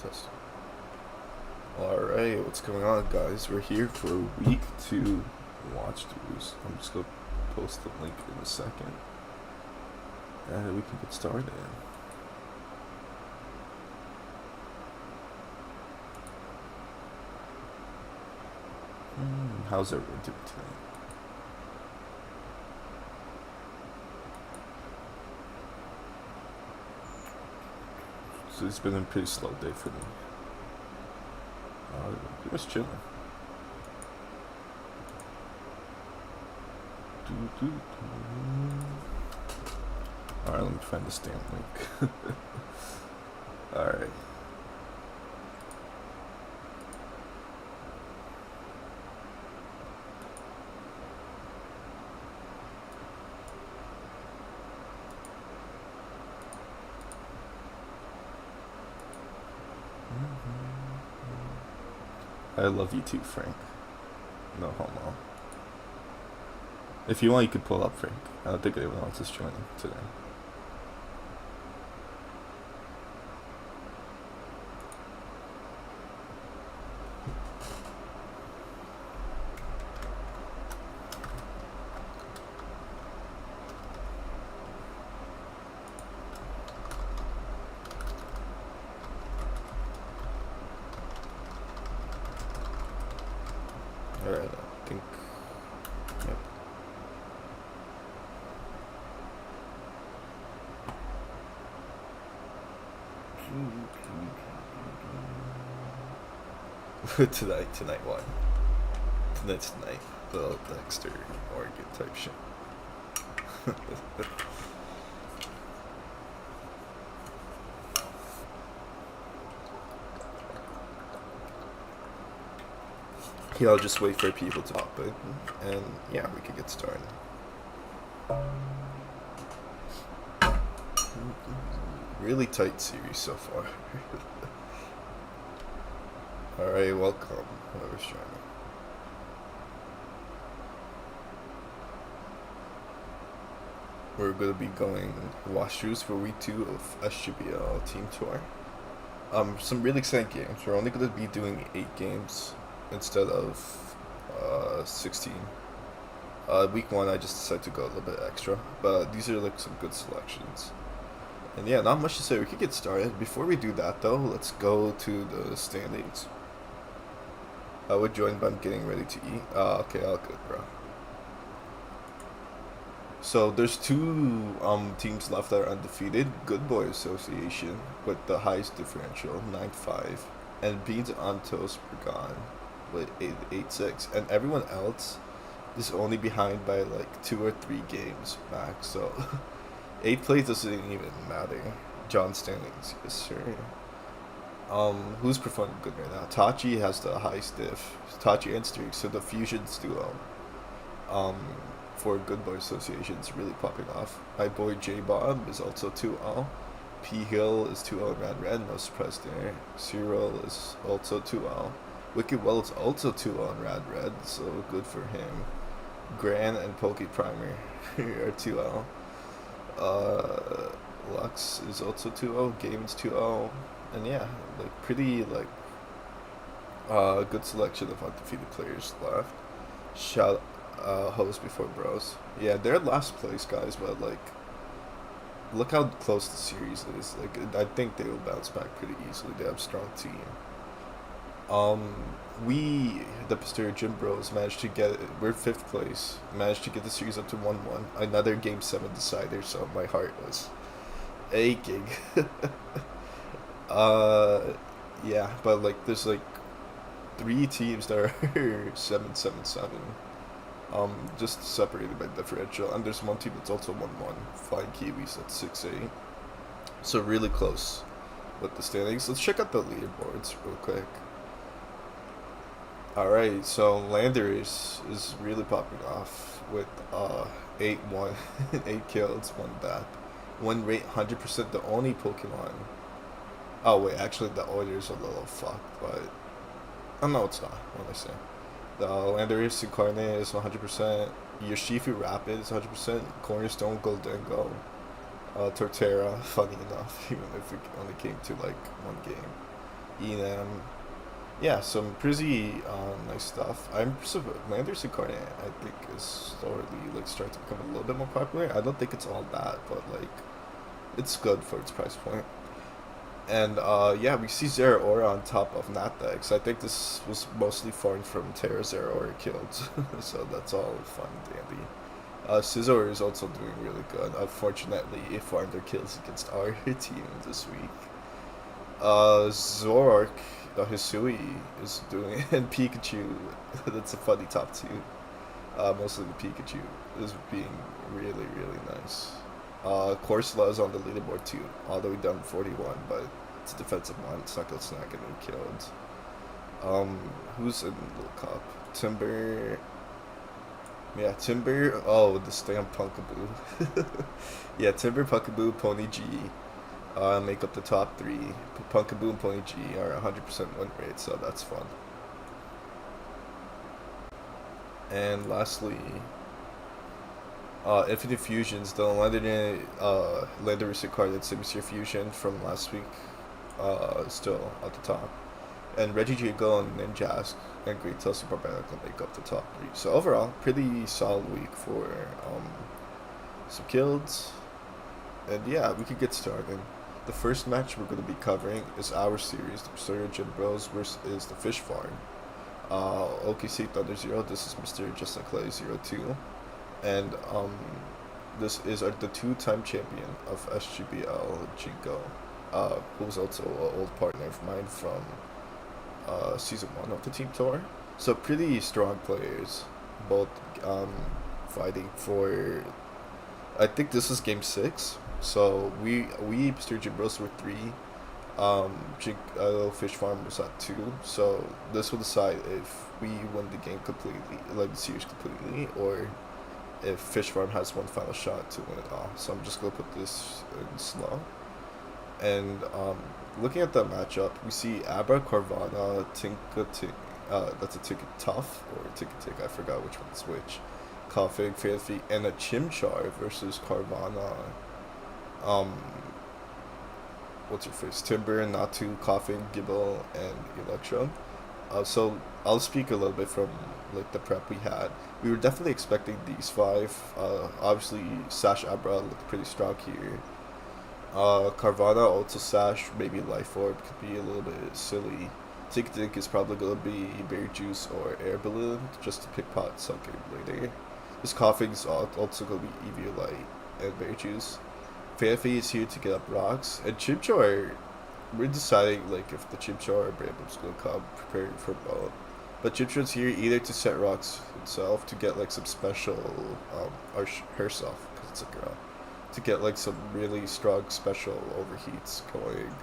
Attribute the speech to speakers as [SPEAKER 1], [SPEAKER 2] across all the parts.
[SPEAKER 1] Test. Alright, what's going on, guys? We're here for week 2 Watchthroughs. I'm just going to post the link in a second. And we can get started. How's everyone doing tonight? So it's been a pretty slow day for me. Pretty much chilling. Alright, let me find this damn link. Alright. I love you too, Frank. No homo. If you want, you could pull up Frank. I don't think anyone else is joining today. Alright, I think. Yep. Tonight what? Tonight. The Dexter Morgan type shit. Yeah, I'll just wait for people to pop in, and yeah, we can get started. Really tight series so far. Alright, welcome, whoever's joining. We're going to be going Watchthroughs for week 2 of SGBL team tour. Some really exciting games. We're only going to be doing 8 games instead of 16. Week 1 I just decided to go a little bit extra, but these are like some good selections. And yeah, not much to say. We could get started. Before we do that though, let's go to the standings. We're joined by getting ready to eat. Okay, all good, bro. So there's 2 teams left that are undefeated. Good Boy Association with the highest differential, 9-5, and Beans on Toast Bergon with 8-6, and everyone else is only behind by like 2 or 3 games max. So 8th place doesn't even matter. John standings, yes sir. Who's performing good right now? Tachi has the highest diff. Tachi and Streak, so the Fusions duo. For Good Boy Association is really popping off. My boy J Bob is also 2-0. P Hill is 2-0 in Red, no surprise there. Cyril is also 2-0. Wicked Well is also 2-0 in Red, so good for him. Gran and Poke Primer are 2-0. Lux is also 2-0. Games 2-0. And yeah, like pretty like good selection of undefeated players left. Shout host before bros. Yeah, they're last place, guys, but like look how close the series is. Like I think they will bounce back pretty easily. They have a strong team. We, the Pasteur Gym Bros, managed to get it. We're 5th place. Managed to get the series up to 1-1. Another Game 7 decider, so my heart was aching. Yeah, but like there's like 3 teams that are 7-7-7. Just separated by differential, and there's 1 team that's also 1-1. Flying Kiwis at 6-8. So really close with the standings. Let's check out the leaderboards real quick. Alright, so Lander is really popping off with 8-1, 8 kills, 1 death. Win rate 100%, the only Pokemon. Oh wait, actually the order's a little fucked, but oh no, it's not. What am I saying? The Landorus Incarnate is 100%. Yoshifu Rapid is 100%. Cornerstone Goldengo. Torterra, funny enough, even if it only came to like 1 game. Enam. Yeah, some pretty nice stuff. Lander Incarnate, I think, is slowly like starting to become a little bit more popular. I don't think it's all that, but like it's good for its price point. And yeah, we see Zera Aura on top of Nathex. I think this was mostly farmed from Terra Zera Aura killed, so that's all fun and dandy. Scizor is also doing really good. Unfortunately, it farmed their kills against our team this week. Zoroark, Hisui is doing, and Pikachu. That's a funny top two. Mostly the Pikachu is being really, really nice. Corsola is on the leaderboard too, all the way down to 41, but it's a defensive one. It's not getting killed. Who's in the cup? Timber. Yeah, Timber. Oh, the damn Punkaboo. Yeah, Timber, Punkaboo, Pony G make up the top three. Punkaboo and Pony G are 100% win rate, so that's fun. And lastly, Infinite Fusions, the legendary card that's Simisear Fusion from last week, still at the top. And Regigigas and Ninjask and Great Tail Super Barnacle make up the top three. So overall, pretty solid week for some kills. And yeah, we could get started. The first match we're going to be covering is our series, the Resurgent Bros versus the Fish Farm. OKC Thunder Zero, this is Mr. Just Like Clay 02. And this is the two-time champion of SGBL, Jinko, who's also an old partner of mine from season 1 of the team tour. So pretty strong players, both fighting for. I think this is game 6. So we Sturgeon Bros were 3. Fish Farm was at 2. So this will decide if we win the game completely, like the series completely, or if Fish Farm has one final shot to win it all. So I'm just gonna put this in slow. And looking at the matchup, we see Abra, Carvana, that's a Ticket Tough, or Ticket Tick, I forgot which one's which. Coughing, Fancy, and a Chimchar versus Carvana. What's your face? Timber, Natu, Coughing, Gibble, and Electro. So I'll speak a little bit from like the prep we had. We were definitely expecting these 5. Obviously, Sash Abra looked pretty strong here. Carvana, also Sash, maybe Life Orb could be a little bit silly. Tick Tick is probably going to be Berry Juice or Air Balloon, just to pick pot something later. This Coughing is also going to be Eviolite and Berry Juice. Fanfi is here to get up rocks. And Chimchar, we're deciding like if the Chimchar or Brambleb's going to come, preparing for both. But Chimchar's here either to set rocks himself, to get like some special, or herself, because it's a girl, to get like some really strong special overheats going.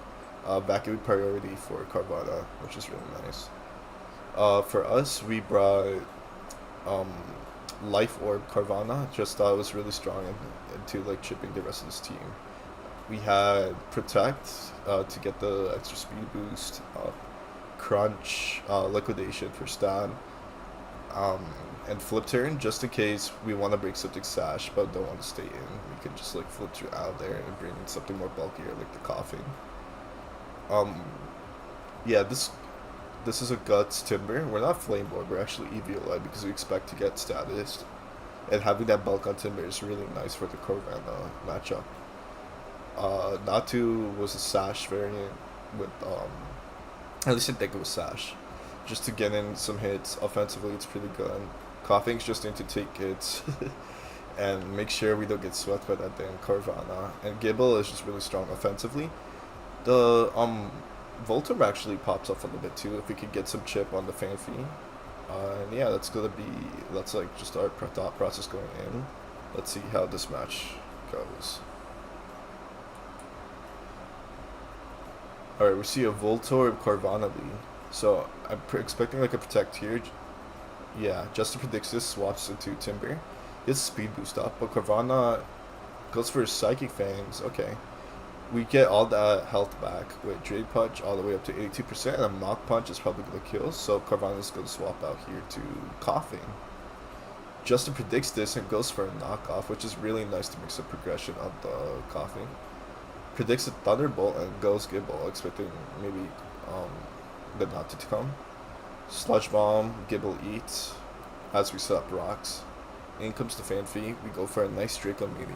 [SPEAKER 1] Vacuum priority for Carvana, which is really nice. For us, we brought Life Orb Carvana. Just thought it was really strong into like chipping the rest of this team. We had Protect to get the extra speed boost. Crunch, Liquidation for Stan. And Flip Turn, just in case we want to break something Sash but don't want to stay in. We can just like flip through out there and bring in something more bulkier like the Coughing. Yeah, this is a Guts Timber. We're not Flame Board, we're actually Eviolite because we expect to get status. And having that bulk on Timber is really nice for the Corvana matchup. Natu was a Sash variant with, at least I think it was Sash. Just to get in some hits. Offensively, it's pretty good. Coughing's just into take hits. And make sure we don't get swept by that damn Carvana. And Gibble is just really strong offensively. The Voltorb actually pops off a little bit too if we could get some chip on the Fanfi. And yeah, that's like just our thought process going in. Let's see how this match goes. Alright, we see a Voltorb Carvana lead. So I'm expecting like a Protect here. Yeah, Justin predicts this, swaps into Timber. He has a speed boost up, but Carvana goes for his Psychic Fangs. Okay. We get all that health back with Drain Punch all the way up to 82%, and a Mach Punch is probably going to kill, so Carvana's going to swap out here to Coughing. Justin predicts this and goes for a knockoff, which is really nice to mix up progression on the Coughing. Predicts a Thunderbolt and goes Gibble, expecting maybe the not to come. Sludge Bomb, Gibble Eats, as we set up rocks. In comes the Fanfi, we go for a nice Draco Meteor.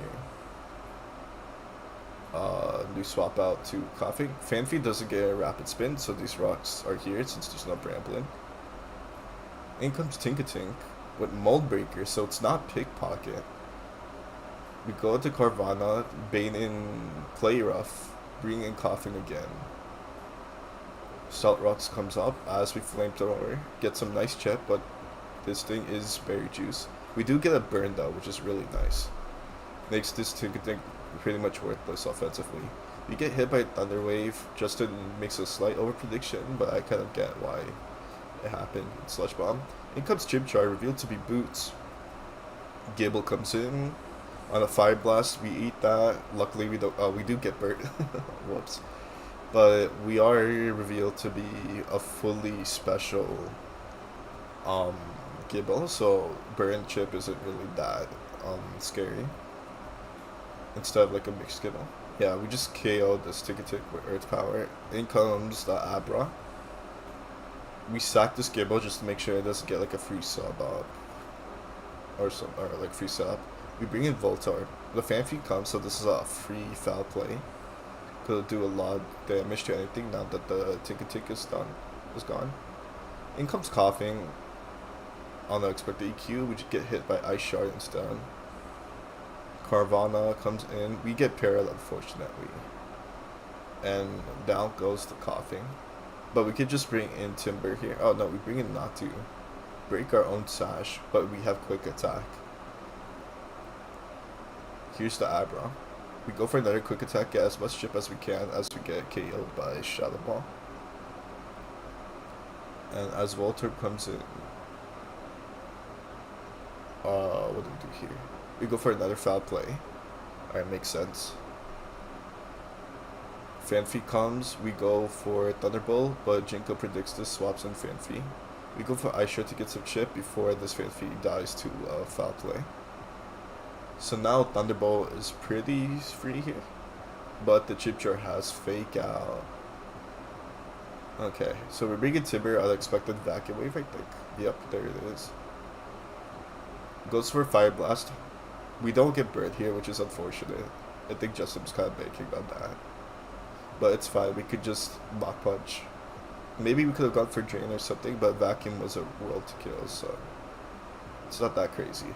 [SPEAKER 1] We swap out to Coughing. Fanfi doesn't get a rapid spin, so these rocks are here since there's no Bramblin. In comes Tinkatink with Mold Breaker, so it's not Pickpocket. We go to Carvana, bait in Play Rough, bring in Coughing again. Salt Rocks comes up as we Flamethrower, get some nice chip, but this thing is Berry Juice. We do get a burn though, which is really nice. Makes this Tinkatink pretty much worthless offensively. We get hit by Thunder Wave. Justin makes a slight over prediction, but I kind of get why it happened. Sludge Bomb. In comes Chimchar, revealed to be Boots. Gibble comes in on a Fire Blast. We eat that. Luckily, we don't. We do get burnt. Whoops. But we are revealed to be a fully special Gibble, so burn chip isn't really that scary. Instead of like a mixed Gibble. Yeah, we just KO'd this Tick with Earth Power. In comes the Abra. We sack this Gibble just to make sure it doesn't get like a free sub up. Or like free sub. We bring in Voltorb. The Fanfi comes, so this is a free foul play. Could do a lot of damage to anything now that the Tick is gone. In comes Coughing. On the expected EQ, we just get hit by Ice Shard instead. Carvana comes in. We get parried, unfortunately. And down goes the Coughing. But we could just bring in Timber here. Oh no, we bring in Natu. Break our own Sash, but we have quick attack. Here's the Abra. We go for another quick attack, get as much chip as we can as we get KO'd by Shadow Ball. And as Voltorb comes in, what do we do here? We go for another foul play. Alright, makes sense. Fanfi comes, we go for Thunderbolt, but Jinko predicts this, swaps in Fanfi. We go for Ice Shard to get some chip before this Fanfi dies to foul play. So now Thunderbolt is pretty free here, but the Chipchar has Fake Out. Okay, so we're bringing Timber, unexpected Vacuum Wave, I think. Yep, there it is. Goes for Fire Blast. We don't get burned here, which is unfortunate. I think Justin's kind of banking on that. But it's fine, we could just Mach Punch. Maybe we could have gone for Drain or something, but Vacuum was a world to kill, so it's not that crazy.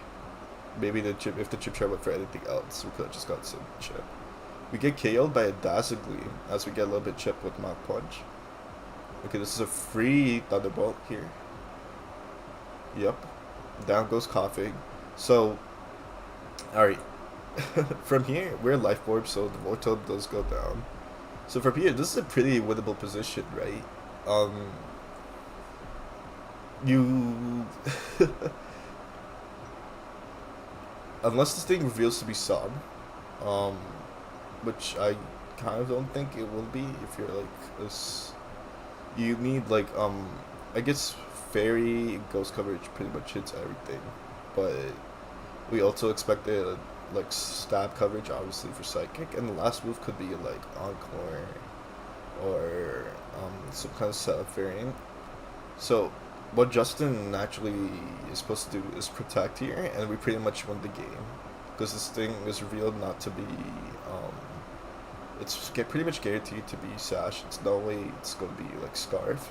[SPEAKER 1] Maybe if the Chip went for anything else, we could have just got some chip. We get KO'd by a Dazzle Gleam as we get a little bit chip with Mach Punch. Okay, this is a free Thunderbolt here. Yep. Down goes Coughing. So, alright. From here, we're Life Orb, so the Voltorb does go down. So from here, this is a pretty winnable position, right? You... Unless this thing reveals to be Sub, which I kind of don't think it will be if you're like this. You need like, I guess Fairy Ghost coverage pretty much hits everything, but we also expect a like stab coverage obviously for Psychic, and the last move could be like Encore or some kind of setup variant. So what Justin naturally is supposed to do is protect here, and we pretty much win the game because this thing is revealed not to be it's pretty much guaranteed to be Sash. It's no way it's going to be like Scarf.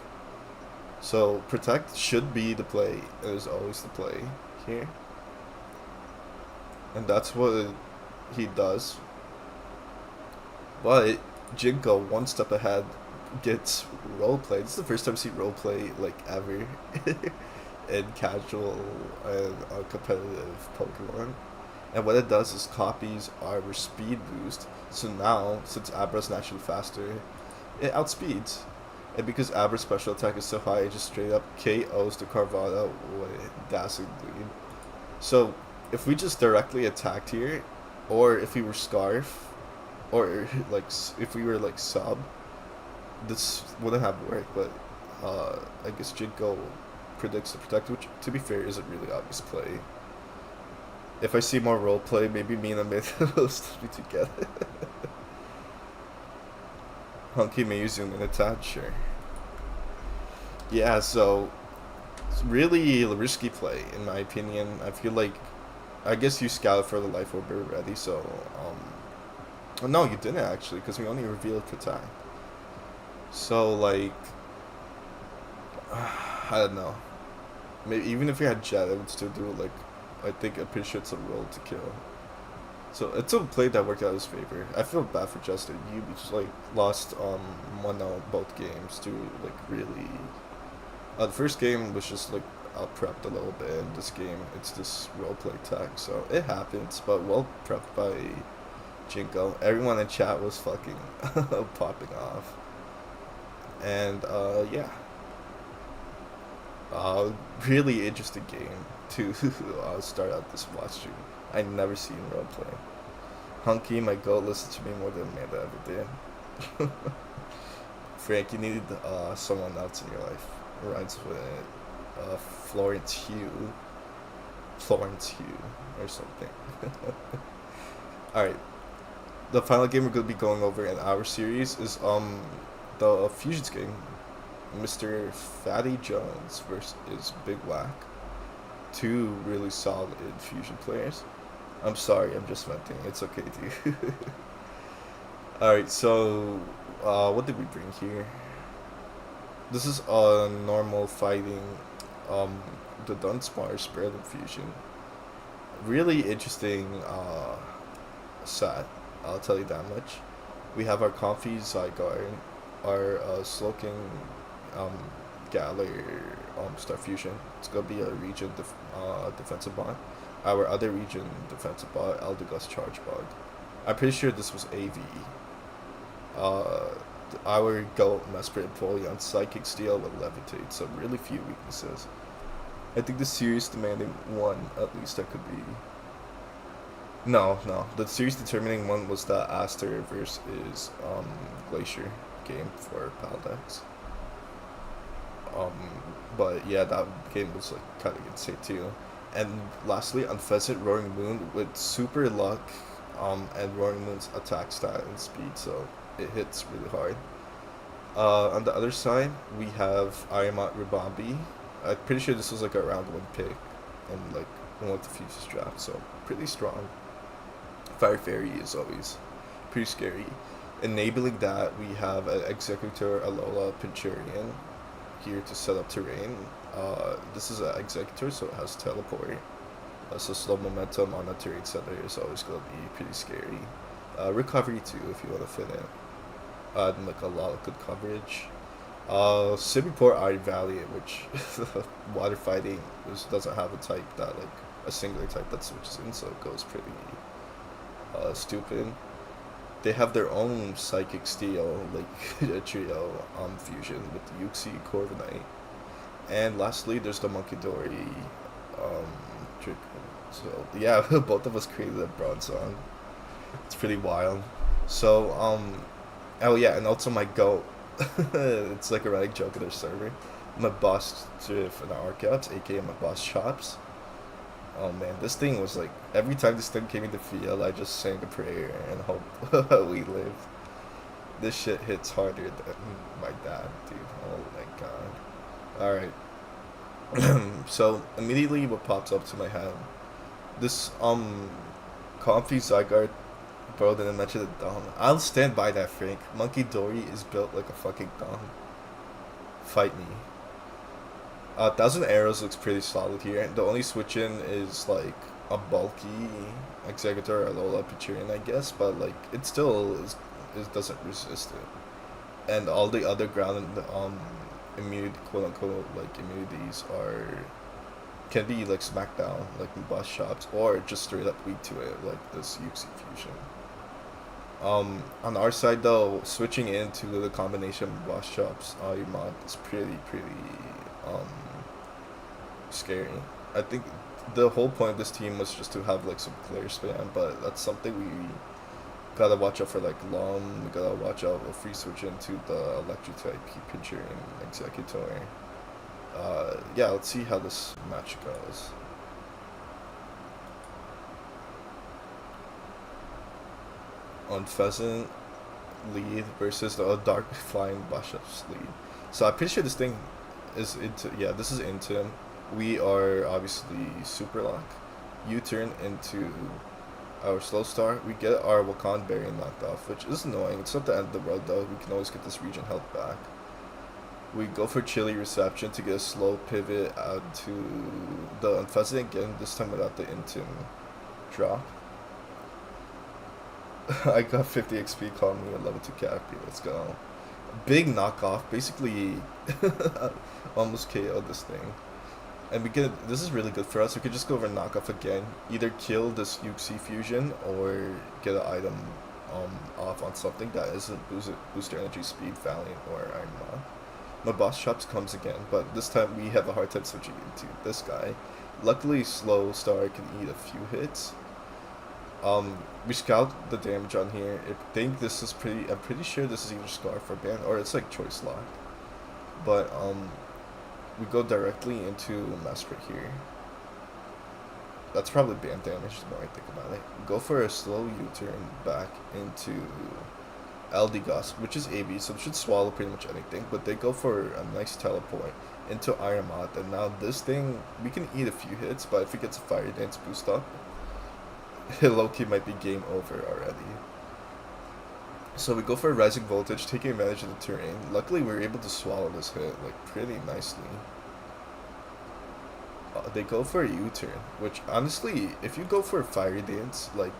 [SPEAKER 1] So protect should be the play. It is always the play here, and that's what he does. But Jinko, one step ahead, gets roleplay. This is the first time I see roleplay like ever in casual and competitive Pokemon. And what it does is copies our speed boost. So now, since Abra's naturally faster, it outspeeds. And because Abra's special attack is so high, it just straight up KOs the Carvana with Dazzling Gleam. So if we just directly attacked here, or if we were Scarf, or like if we were like Sub, this wouldn't have worked. But I guess Jinko predicts the Protect, which to be fair isn't really obvious play. If I see more roleplay, maybe me and Amit will still be together. Hunky may use zoom in attack, sure. Yeah, so it's really risky play in my opinion. I feel like I guess you scouted for the life orb already, so no, you didn't actually, because we only revealed Katai. So like, I don't know. Maybe even if you had Jet, I would still do it. Like, I think I'm pretty sure it's a roll to kill. So it's a play that worked out in his favor. I feel bad for Justin. You just like lost 1-0 both games to like really. The first game was just like out prepped a little bit, and this game it's this role play tech, so it happens. But well prepped by Jinko. Everyone in chat was fucking popping off, and yeah, really interesting game to start out this watch stream. I never seen role play. Hunky, my goat, listened to me more than Amanda ever did. Frank, you needed someone else in your life. Rhymes with Florence Hugh. Florence Hugh or something. Alright. The final game we're gonna be going over in our series is the Fusions game. Mr. Fatty Jones versus Big Whack. Two really solid Fusion players. I'm sorry, I'm just venting. It's okay, dude. Alright, so what did we bring here? This is a normal fighting, the Dunsparce Spirit Fusion. Really interesting set, I'll tell you that much. We have our Comfy Zygarde, our Slowking Galar Star Fusion. It's gonna be a region defensive bot. Our other region defensive bot, Eldegoss Charge Bug. I'm pretty sure this was AV. Our Goat Mesprit Empoleon Psychic Steel with Levitate, so really few weaknesses. I think the series demanding one, at least that could be. No. The series determining one was the Aster versus Glacier game for Paldex. But yeah, that game was like kind of insane too. And lastly, Unfezant Roaring Moon with super luck, and Roaring Moon's attack stat and speed, so it hits really hard. On the other side, we have Ayamat Ribambi. I'm pretty sure this was like a round one pick, and like one of the Fuses draft, so pretty strong. Fire Fairy is always pretty scary. Enabling that, we have an Executor Alola Pinchurian here to set up terrain. This is an Executor, so it has Teleport. So slow momentum on a terrain center is always going to be pretty scary. Recovery too, if you want to fit in. And like a lot of good coverage. Sibipore Iron Valley, which water fighting doesn't have a type that like a singular type that switches in, so it goes pretty stupid. They have their own Psychic Steel, like a trio fusion with the Uxie, Corviknight. And lastly, there's the Monkey Dory trick. So yeah, both of us created a bronze song. It's pretty wild. So oh yeah, and also my goat. It's like a running joke in their server. My boss Drift and Arcouts, aka my boss Chops. Oh man, this thing was like every time this thing came into field, I just sang a prayer and hope we lived. This shit hits harder than my dad, dude. Oh my god. Alright. So immediately what pops up to my head. This Comfy Zygarde, bro, didn't mention the dong. I'll stand by that, Frank. Monkey Dory is built like a fucking dong. Fight me. 1,000 Arrows looks pretty solid here. The only switch in is like a bulky Executor or Alola Pichurian, I guess, but like it still it doesn't resist it. And all the other ground immunity, quote unquote, like immunities can be like smacked down, like in boss shops, or just straight up weak to it, like this Uxie fusion. On our side though, switching into the combination of boss shops, your mod is pretty scary. I think the whole point of this team was just to have like some clear spam, but that's something we gotta watch out for. Like Lum, we gotta watch out if we switch into the electric type Pincher and Executor. Yeah, let's see how this match goes. On Pheasant lead versus the Dark Flying Bishop's lead. So I'm pretty sure this thing is into, yeah, this is into him. We are obviously super lock. U-turn into our slow star. We get our Wakan berry knocked off, which is annoying. It's not the end of the world though. We can always get this region health back. We go for chilly reception to get a slow pivot out to the unfezzy again, this time without the intim drop. I got 50 XP, call me a level 2 Cappy, let's go. Big knockoff, basically almost KO this thing. And we get, this is really good for us. We could just go over knockoff again. Either kill this Yuxi fusion or get an item off on something that isn't booster energy speed, Valiant, or Iron Man. My boss chops comes again, but this time we have a hard time switching into this guy. Luckily, slow star can eat a few hits. We scout the damage on here. I think this is pretty. I'm pretty sure this is either Scarf or Ban, or it's like choice lock. But we go directly into Master here. That's probably Ban damage. The more I think about it, we go for a slow U-turn back into Eldegoss, which is AB, so it should swallow pretty much anything. But they go for a nice teleport into Iron Moth, and now this thing we can eat a few hits, but if it gets a Fire Dance boost up, low-key might be game over already. So we go for a Rising Voltage, taking advantage of the terrain. Luckily, we were able to swallow this hit like pretty nicely. They go for a U-turn, which honestly, if you go for a Fire Dance, like,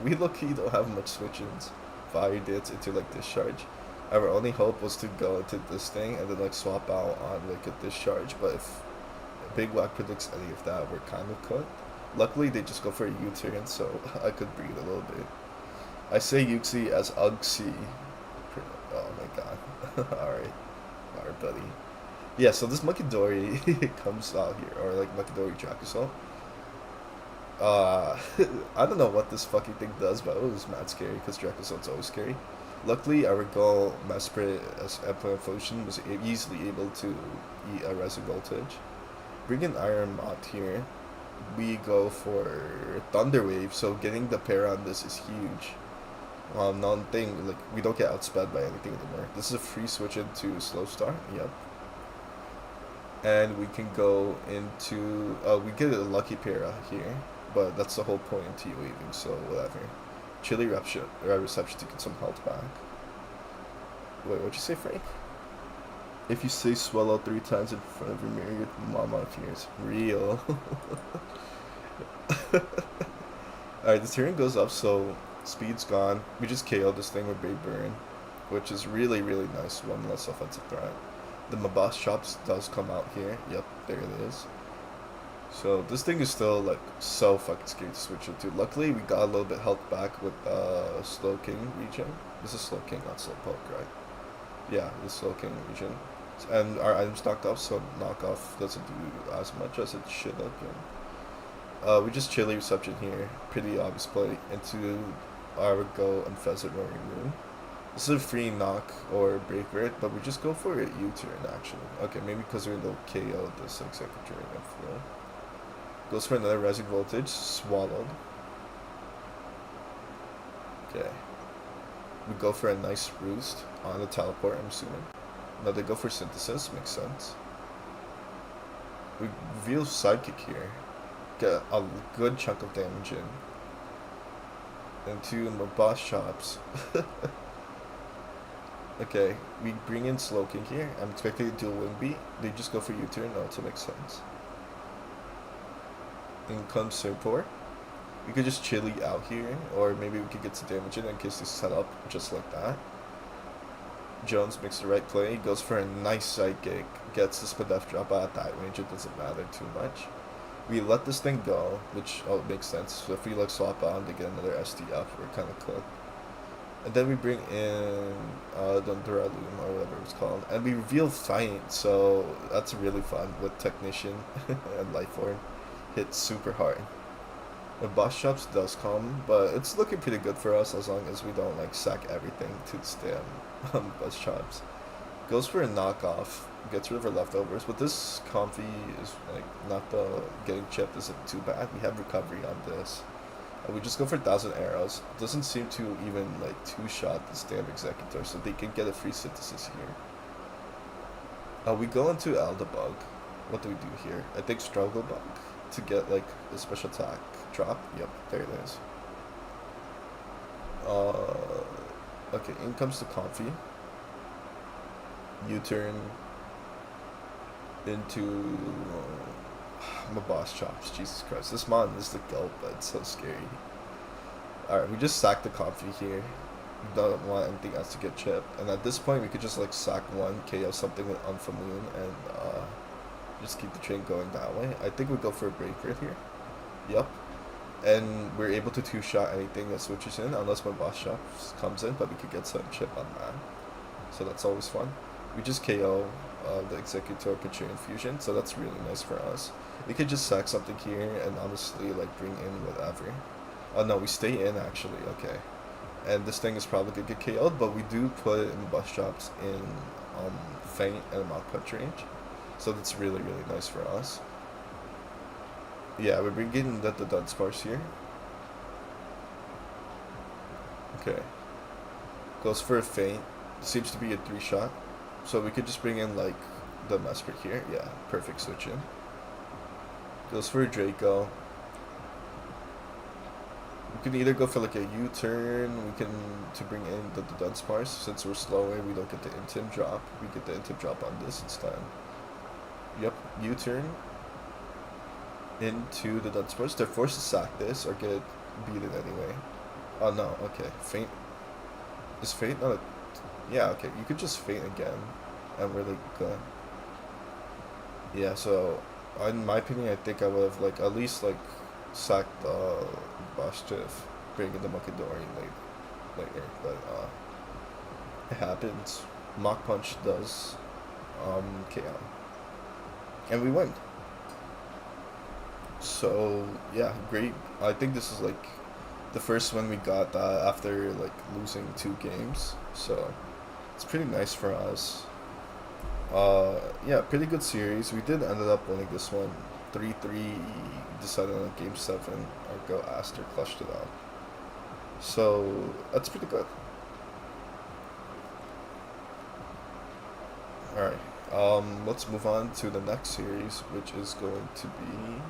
[SPEAKER 1] we low-key don't have much switch-ins. Fire Dance into like Discharge. Our only hope was to go into this thing and then like swap out on like a Discharge, but if Big Whack predicts any of that, we're kind of cooked. Luckily, they just go for a U-turn, so I could breathe a little bit. I say Yuxi as Ugxi. Oh my god. Alright, buddy. Yeah, so this Mukidori comes out here, or like Mukidori Dracousol. I don't know what this fucking thing does, but it was mad scary because Dracousol's always scary. Luckily, our goal, Masprit as Empire Fusion, was easily able to eat a Rising Voltage. Bring in Iron Moth here. We go for Thunder Wave, so getting the pair on this is huge. Non-thing, like, we don't get outsped by anything anymore. This is a free switch into Slow Star, yep. And we can go into, we get a lucky para here, but that's the whole point in T-Weaving, so whatever. Chilly reception to get some health back. Wait, what'd you say, Frank? If you say swallow 3 times in front of your mirror, your mama fears. Real. Alright, the turn goes up, so speed's gone. We just KO'd this thing with Big Burn, which is really, really nice. One less offensive threat. The Mabas Chops does come out here. Yep, there it is. So this thing is still like so fucking scary to switch into. Luckily, we got a little bit health back with Slow King region. This is Slow King, not Slow Poke, right? Yeah, the Slow King region. And our items knocked off, so knockoff doesn't do as much as it should have been. We just chilly reception here. Pretty obvious play into our go and Pheasant Roaring Moon. This is a free knock or breaker it, but we just go for a U-turn actually. Okay, maybe because we're in the KO this executor and flow. Goes for another Rising Voltage, swallowed. Okay. We go for a nice roost on the teleport, I'm assuming. Now they go for Synthesis, makes sense. We reveal Sidekick here. Get a good chunk of damage in. Into my boss chops. Okay, we bring in Slow King here. I'm expecting to do a Wing Beat. They just go for U-turn, no, to make sense. In comes Serpor. We could just chilly out here, or maybe we could get some damage in case they set up just like that. Jones makes the right play, goes for a nice sidekick, gets the Spadef drop out at that range, it doesn't matter too much. We let this thing go, which it makes sense. So if we like swap on to get another SDF, we're kind of cooked. And then we bring in Dunduralum or whatever it's called, and we reveal Fight, so that's really fun with Technician and Lifeform. Hit super hard. The boss shops does come, but it's looking pretty good for us as long as we don't like sack everything to this damn boss shops. Goes for a knockoff, gets rid of our leftovers, but this comfy is like not the getting chipped isn't too bad. We have recovery on this. We just go for 1,000 arrows. Doesn't seem to even like two-shot this damn executor, so they can get a free synthesis We go into Aldabug. What do we do here? I think Struggle Bug to get like a special attack drop. Yep, there it is. Okay, in comes the Comfy. U-turn into my boss chops. Jesus Christ, this mon is the goat, but it's so scary. Alright, we just sack the Comfy here. We don't want anything else to get chipped. And at this point, we could just like sack one, KO something with Unfamoon, and just keep the train going that way. I think we go for a break right here. Yup. And we're able to two-shot anything that switches in, unless my boss shot comes in, but we could get some chip on that. So that's always fun. We just KO the Executor Picture Infusion, so that's really nice for us. We could just sack something here and honestly like bring in whatever. Oh no, we stay in actually, okay. And this thing is probably gonna get KO'd, but we do put it in bus shops in Feint and Mach Punch range. So that's really, really nice for us. Yeah, we're bringing the Dunsparce here. Okay. Goes for a Feint. Seems to be a 3-shot. So we could just bring in like the Mesprit here. Yeah, perfect switch in. Goes for a Draco. We can either go for like a U-turn, we can to bring in the Dunsparce. Since we're slower, we don't get the Intim drop. We get the Intim drop on this instead. Yep, U-turn into the Dunsparce. They're forced to sack this or get beaten anyway. Oh no, okay. Feint. Is Feint not a... Yeah, okay, you could just Feint again and we're like good. Yeah, so in my opinion, I think I would have like at least like sacked Bashtiv, bringing the Mukidori later, but it happens. Mach Punch does KO, and we win. So yeah, great. I think this is like the first one we got after like losing 2 games, so it's pretty nice for us. Yeah, pretty good series. We did ended up winning this one 3-3, decided on game 7. Our Go Aster clutched it out. So that's pretty good. Alright, let's move on to the next series, which is going to be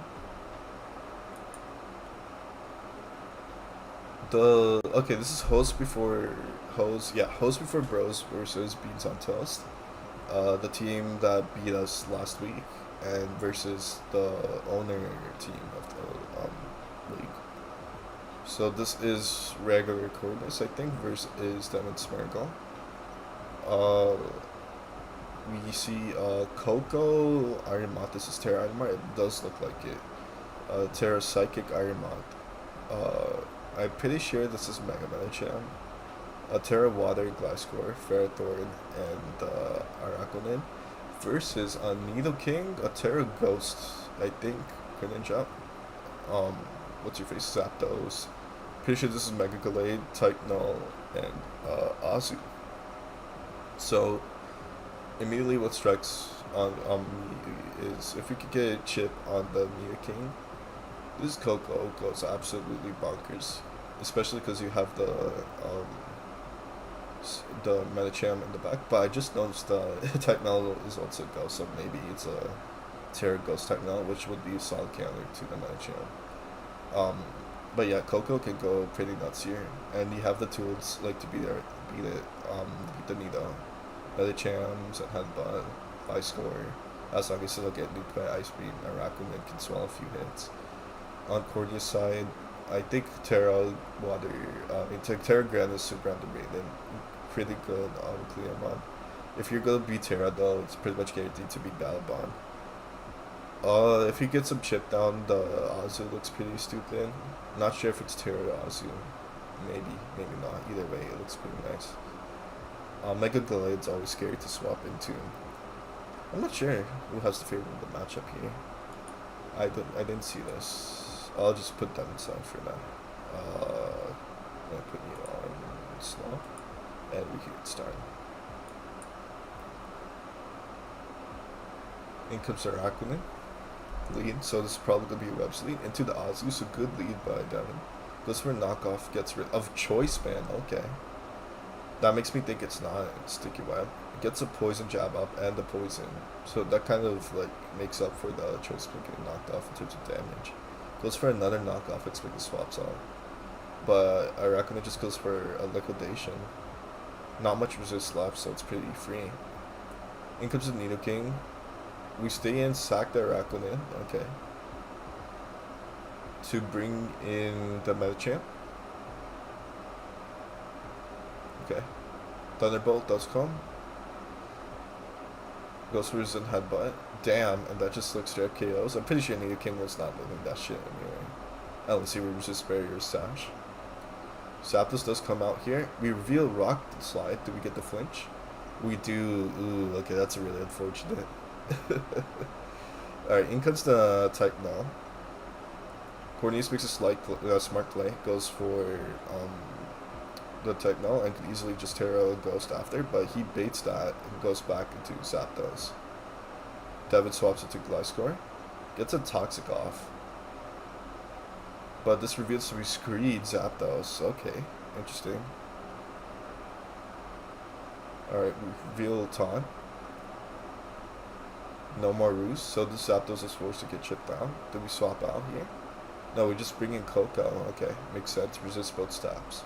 [SPEAKER 1] okay, this is Hose Before Bros versus Beans on Toast. The team that beat us last week, and versus the owner team of the league. So this is regular Cordis, I think, versus Demon Smirgle. We see Coco Ironmot. This is Terra Ironmot. It does look like it. Terra Psychic Ironmot. I'm pretty sure this is Mega Medicham. Terra Water, Gliscor, Ferrothorn, and Araquanid versus a Nidoking, a Terra Ghost, I think, Greninja. What's your face? Zapdos. Pretty sure this is Mega Gallade, Type Null, and Azu. So immediately what strikes on me is if we could get a chip on the Nidoking, this Coco goes absolutely bonkers, especially because you have the Medicham in the back. But I just noticed Type Null is also Ghost, so maybe it's a Terra Ghost Type Null, which would be a solid counter to the Medicham. But yeah, Coco can go pretty nuts here, and you have the tools like to beat it, beat the Nido. Medichams and Headbutt, high score. As long as it'll get nuked by Ice Beam, Araquanid can swallow a few hits. On Cordia's side, I think Terra Water, Terra Grand is super underrated. Pretty good on Cleomon. If you're gonna beat Terra though, it's pretty much guaranteed to beat Battlebond. If you get some chip down, the Azu looks pretty stupid. Not sure if it's Terra or Azu. Maybe, maybe not. Either way, it looks pretty nice. Mega Gallade's always scary to swap into. I'm not sure who has the favorite of the matchup here. I didn't see this. I'll just put them inside for now. I'm gonna put you on slow, and we can start. In comes Araquanid. Lead, so this is probably gonna be a Web's lead. Into the Azu, so good lead by Devin. Goes for a knockoff, gets rid of Choice Band. Okay. That makes me think it's not Sticky Web. Gets a poison jab up and the poison. So that kind of like makes up for the choice of getting knocked off in terms of damage. Goes for another knockoff, expecting swaps on. But I reckon it just goes for a liquidation. Not much resist left, so it's pretty free. In comes the Nidoking. We stay in, sack the Araquanid, okay. To bring in the Medicham. Okay. Thunderbolt does come. Goes for Zen Headbutt. Damn, and that just looks straight KOs. I'm pretty sure Nidoking was not living that shit anyway. Unless he resist barrier sash. Zapdos does come out here. We reveal Rock Slide. Do we get the flinch? We do. Ooh, okay, that's really unfortunate. Alright, in comes the type now. Cornelius makes a smart play. Goes for the type now and could easily just tear a Ghost after, but he baits that and goes back into Zapdos. Devin swaps it to Gliscor. Gets a Toxic off. But this reveals to be Screed Zapdos. Okay, interesting. Alright, we reveal Taunt. No more Ruse, so the Zapdos is forced to get chipped down. Do we swap out here? No, we just bring in Coco. Okay, makes sense. Resist both stabs.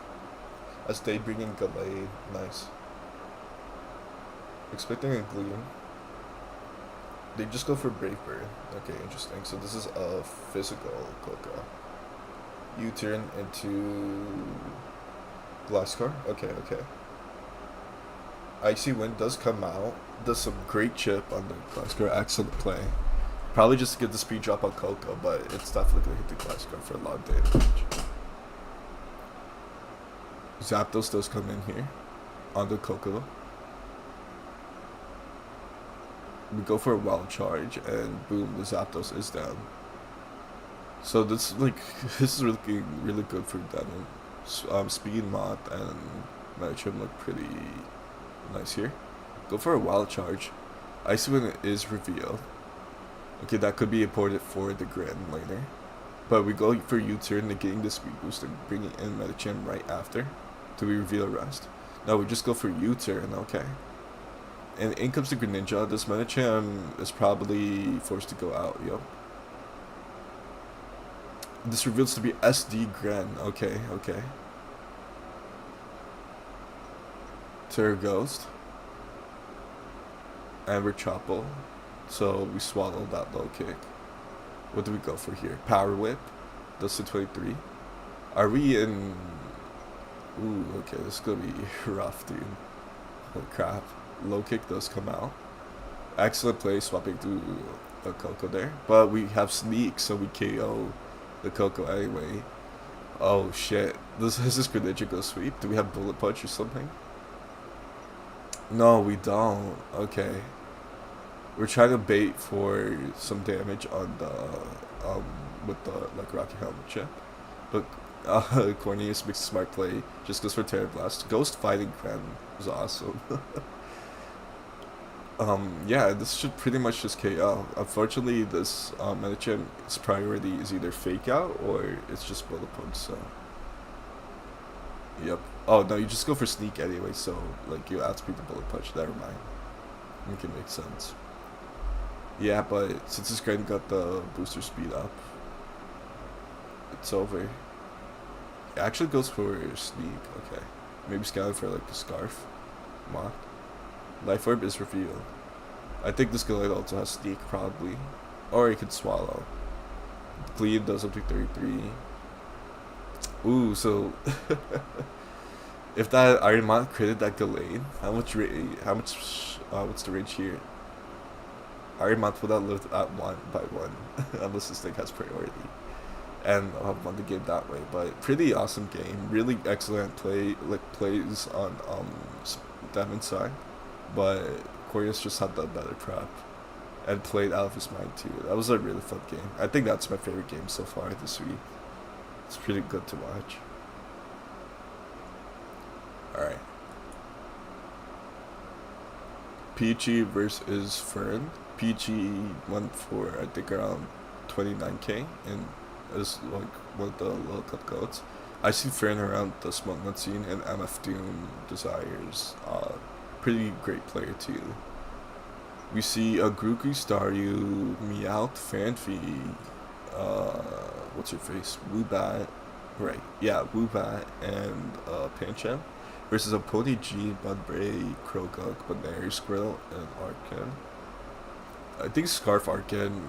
[SPEAKER 1] As they bring in Gallade. Nice. Expecting a Gleam. They just go for Brave Bird. Okay, interesting. So this is a physical Coco. U-turn into Gliscor. Okay, okay. Icy Wind does come out. Does some great chip on the Gliscor. Excellent play. Probably just to get the speed drop on Coco, but it's definitely going to hit the Gliscor for a lot of damage. Zapdos does come in here on the Coco. We go for a wild charge, and boom, the Zapdos is down. So this is looking really good for Devin. Speed, Moth, and Medicham look pretty nice here. Go for a wild charge. Icy Wind is revealed. Okay, that could be important for the Grand later. But we go for U-turn, negating the speed boost and bringing in Medicham right after. Do we reveal rest? No, we just go for U-turn, okay. And in comes the Greninja. This Medicham is probably forced to go out, yo. This reveals to be SD Gren, okay, okay. Terra Ghost. And we're Chople. So we swallow that low kick. What do we go for here? Power Whip. Does to 23. Are we in... Ooh, okay, this is gonna be rough, dude. Holy crap. Low kick does come out. Excellent play, swapping to the Coco there. But we have Sneak, so we KO the Coco anyway. Oh shit. Is this Greninja go sweep? Do we have Bullet Punch or something? No, we don't. Okay. We're trying to bait for some damage on the with the like Rocky Helmet chip. But Cornelius makes a smart play, just goes for Terra Blast. Ghost fighting Kren was awesome. Yeah, this should pretty much just KO. Unfortunately, this Medicham's priority is either Fake Out or it's just Bullet Punch, so... Yep. Oh, no, you just go for Sneak anyway, so, like, you outspeed the Bullet Punch. Never mind. Make it make sense. Yeah, but since this Gren got the booster speed up, it's over. It actually goes for Sneak, okay. Maybe scanning for, like, a Scarf. Moth. Life Orb is revealed. I think this Gallade also has Sneak, probably. Or he could Swallow. Cleave does up to 33. Ooh, so... if that Iron Moth critted that Gallade, what's the range here? Iron Moth would have lived at 1 by 1, unless this thing has priority. And I'll have won the game that way, but pretty awesome game. Really excellent plays on Demon's side. But Cornelius just had the better prep and played out of his mind too. That was a really fun game. I think that's my favorite game so far this week. It's pretty good to watch. Alright. Peachy versus Fern. Peachy went for, I think, around 29k and is like one of the low cut goats. I see Fern around the Smoke Nut scene and MF Doom desires Pretty great player too. We see a Grookey, Staryu, Meowth, Fanfi, what's your face? Woobat, right? Yeah, Woobat and Pancham versus a Pony G, Budbray, Croagunk, Banary, Squirtle, and Arcan. I think Scarf Arcan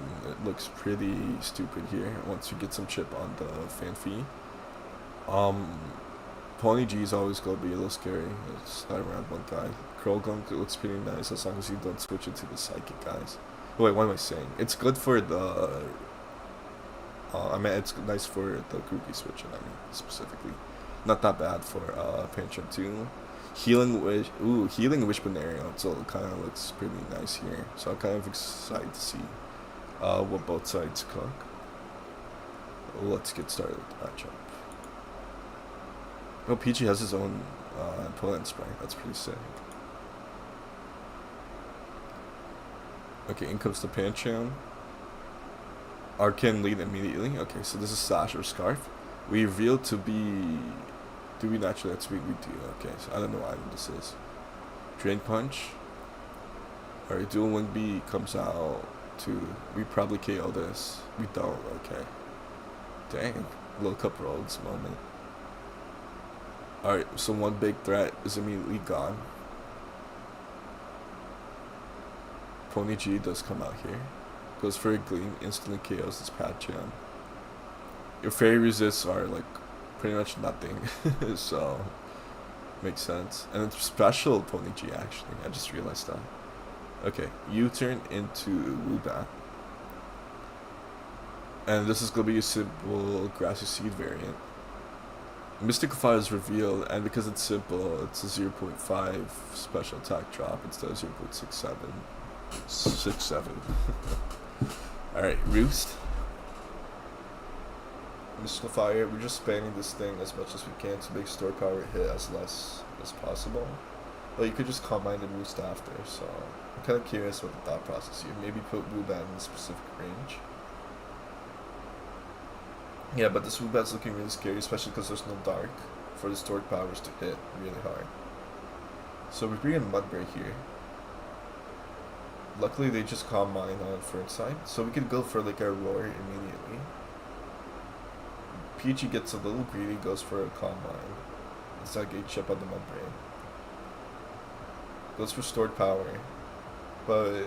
[SPEAKER 1] looks pretty stupid here once you get some chip on the Fanfi. Um, Pony G is always gonna be a little scary. It's not around one guy. Croagunk looks pretty nice as long as you don't switch into the Psychic guys. Oh, wait, what am I saying? It's good for the. I mean, it's nice for the Grookey switching. I mean, specifically, not that bad for Pancham too. Healing Wish, Healing Wish Banarian also kind of looks pretty nice here. So I'm kind of excited to see what both sides cook. Let's get started with the matchup. Oh, Peachy has his own Poland spray. That's pretty sick. Okay, in comes the Pancham. Arcan lead immediately. Okay, so this is Slash or Scarf. We reveal to be. Do we naturally? That's what we do. Okay, so I don't know what item this is. Drain Punch. Alright, Dual Wing B comes out to. We probably KO this. We don't. Okay. Dang. Low Cup Rogues moment. Alright, so one big threat is immediately gone. Pony G does come out here. Goes for a Gleam, instantly KOs this Pancham. Your Fairy Resists are like pretty much nothing, so makes sense. And it's special Pony G actually, I just realized that. Okay, U-turn into Woobat. And this is going to be a simple Grassy Seed variant. Mystical Fire is revealed, and because it's simple, it's a 0.5 special attack drop instead of 0.67. 67. Alright, Roost. Mystical Fire, we're just spamming this thing as much as we can to make store power hit as less as possible. But you could just combine the Roost after, so I'm kind of curious what the thought process here. Maybe put Woobat in a specific range. Yeah, but this Woobat's looking really scary, especially because there's no Dark for the stored powers to hit really hard. So we bring in Mudbray here. Luckily they just calm mine on first side, so we can go for like a Roar immediately. Peachy gets a little greedy, goes for a calm mine. It's like a chip on the Mudbray. Goes for stored power. But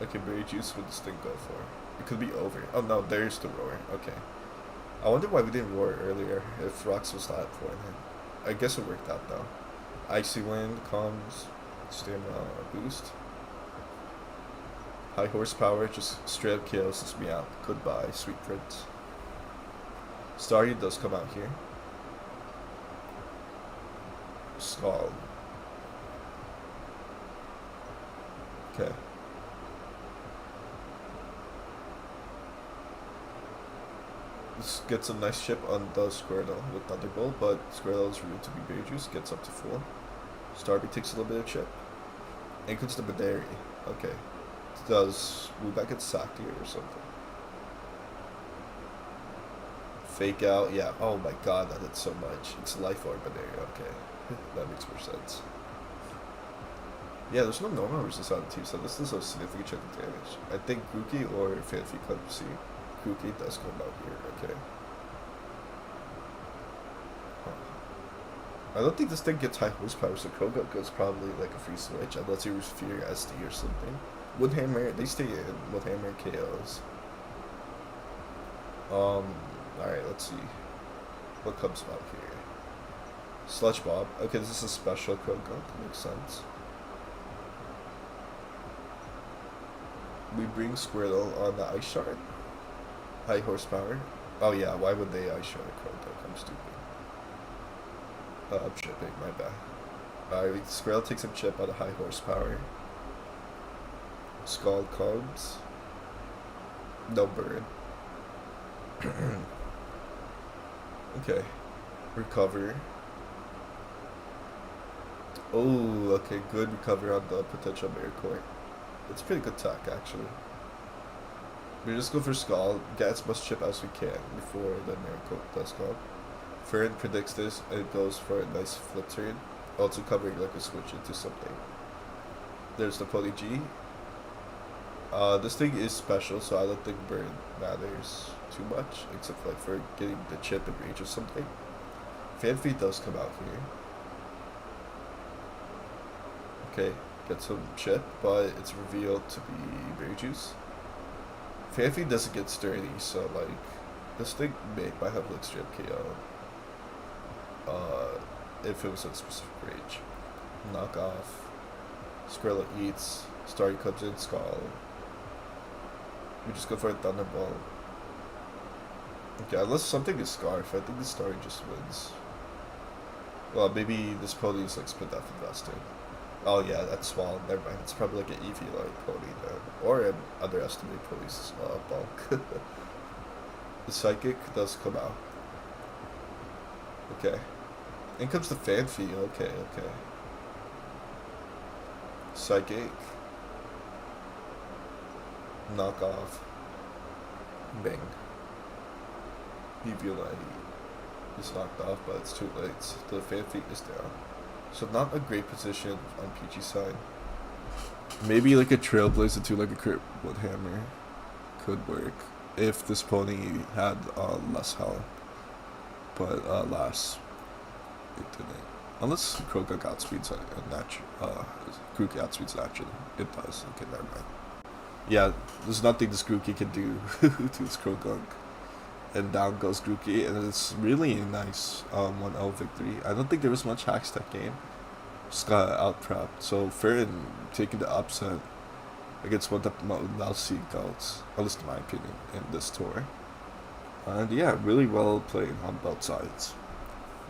[SPEAKER 1] okay, Berry Juice would this thing go for? It could be over. Oh no, there's the Roar. Okay. I wonder why we didn't Roar earlier if Rocks was that important. I guess it worked out though. Icy Wind comes, stamina boost. High horsepower just straight up kills this me out. Goodbye, sweet prince. Staryu does come out here. Scald. Okay. This gets a nice chip on the Squirtle with Thunderbolt, but Squirtle is rude to be Berry Juice, gets up to full. Starby takes a little bit of chip. And comes the Badary. Okay. Does Woobat get sacked here or something? Fake out, yeah. Oh my god, that did so much. It's Life Orb Badary, okay. That makes more sense. Yeah, there's no normal resistance on the team, so this is a significant chunk of damage. I think Grookey or Fanfi could see. Grookey does come out here, okay. I don't think this thing gets high horsepower, so Croagunk goes probably like a free switch, unless you use Fear SD or something. Woodhammer, they stay in. Woodhammer KOs. Alright, let's see. What comes out here? Sludge Bob. Okay, this is a special Croagunk, makes sense. We bring Squirtle on the Ice Shard. High horsepower. Oh yeah, why would they Ice Shard Croagunk? I'm stupid. I'm chipping, my bad. Alright, Squirtle takes a chip on a high horsepower. Scald comes. No burn. Okay. Recover. Oh, okay, good recover on the potential Miracle. It's a pretty good tech, actually. We just go for Scald, get as much chip as we can before the Miracle does go. Fern predicts this, and it goes for a nice flip turn. Also covering like a switch into something. There's the Poly G. This thing is special, so I don't think burn matters too much, except like for getting the chip in range or something. Fan feed does come out here. Okay, get some chip, but it's revealed to be berry juice. Fan feed doesn't get sturdy, so like this thing might have like strip KO. If it was at specific range. Knock off. Skrilla eats. Starry comes in, Skull. We just go for a Thunderbolt. Okay, unless something is Scarf, I think the Starry just wins. Well, maybe this pony is like split off invested. Oh yeah, that's Swallow. Never mind. It's probably like an EV like pony then. Or an underestimate pony's bulk. The Psychic does come out. Okay. In comes the Fanfi. Okay, okay. Psychic. Knock off. Bing. Eviolite is knocked off, but it's too late. The Fanfi is down. So not a great position on PG side. Maybe like a Trailblazer to like a Crit Woodhammer could work if this pony had less health. But less. It didn't. Unless Kroga outspeeds Grookey outspeeds naturally. It does. Okay, never mind. Yeah, there's nothing this Grookey can do to its Krogunk. And down goes Grookey, and it's really a nice 1-0 victory. I don't think there was much hacks that game. Just got out-prepped. So Farron taking the upset against one of the lousy goats, at least in my opinion, in this tour. And yeah, really well played on both sides.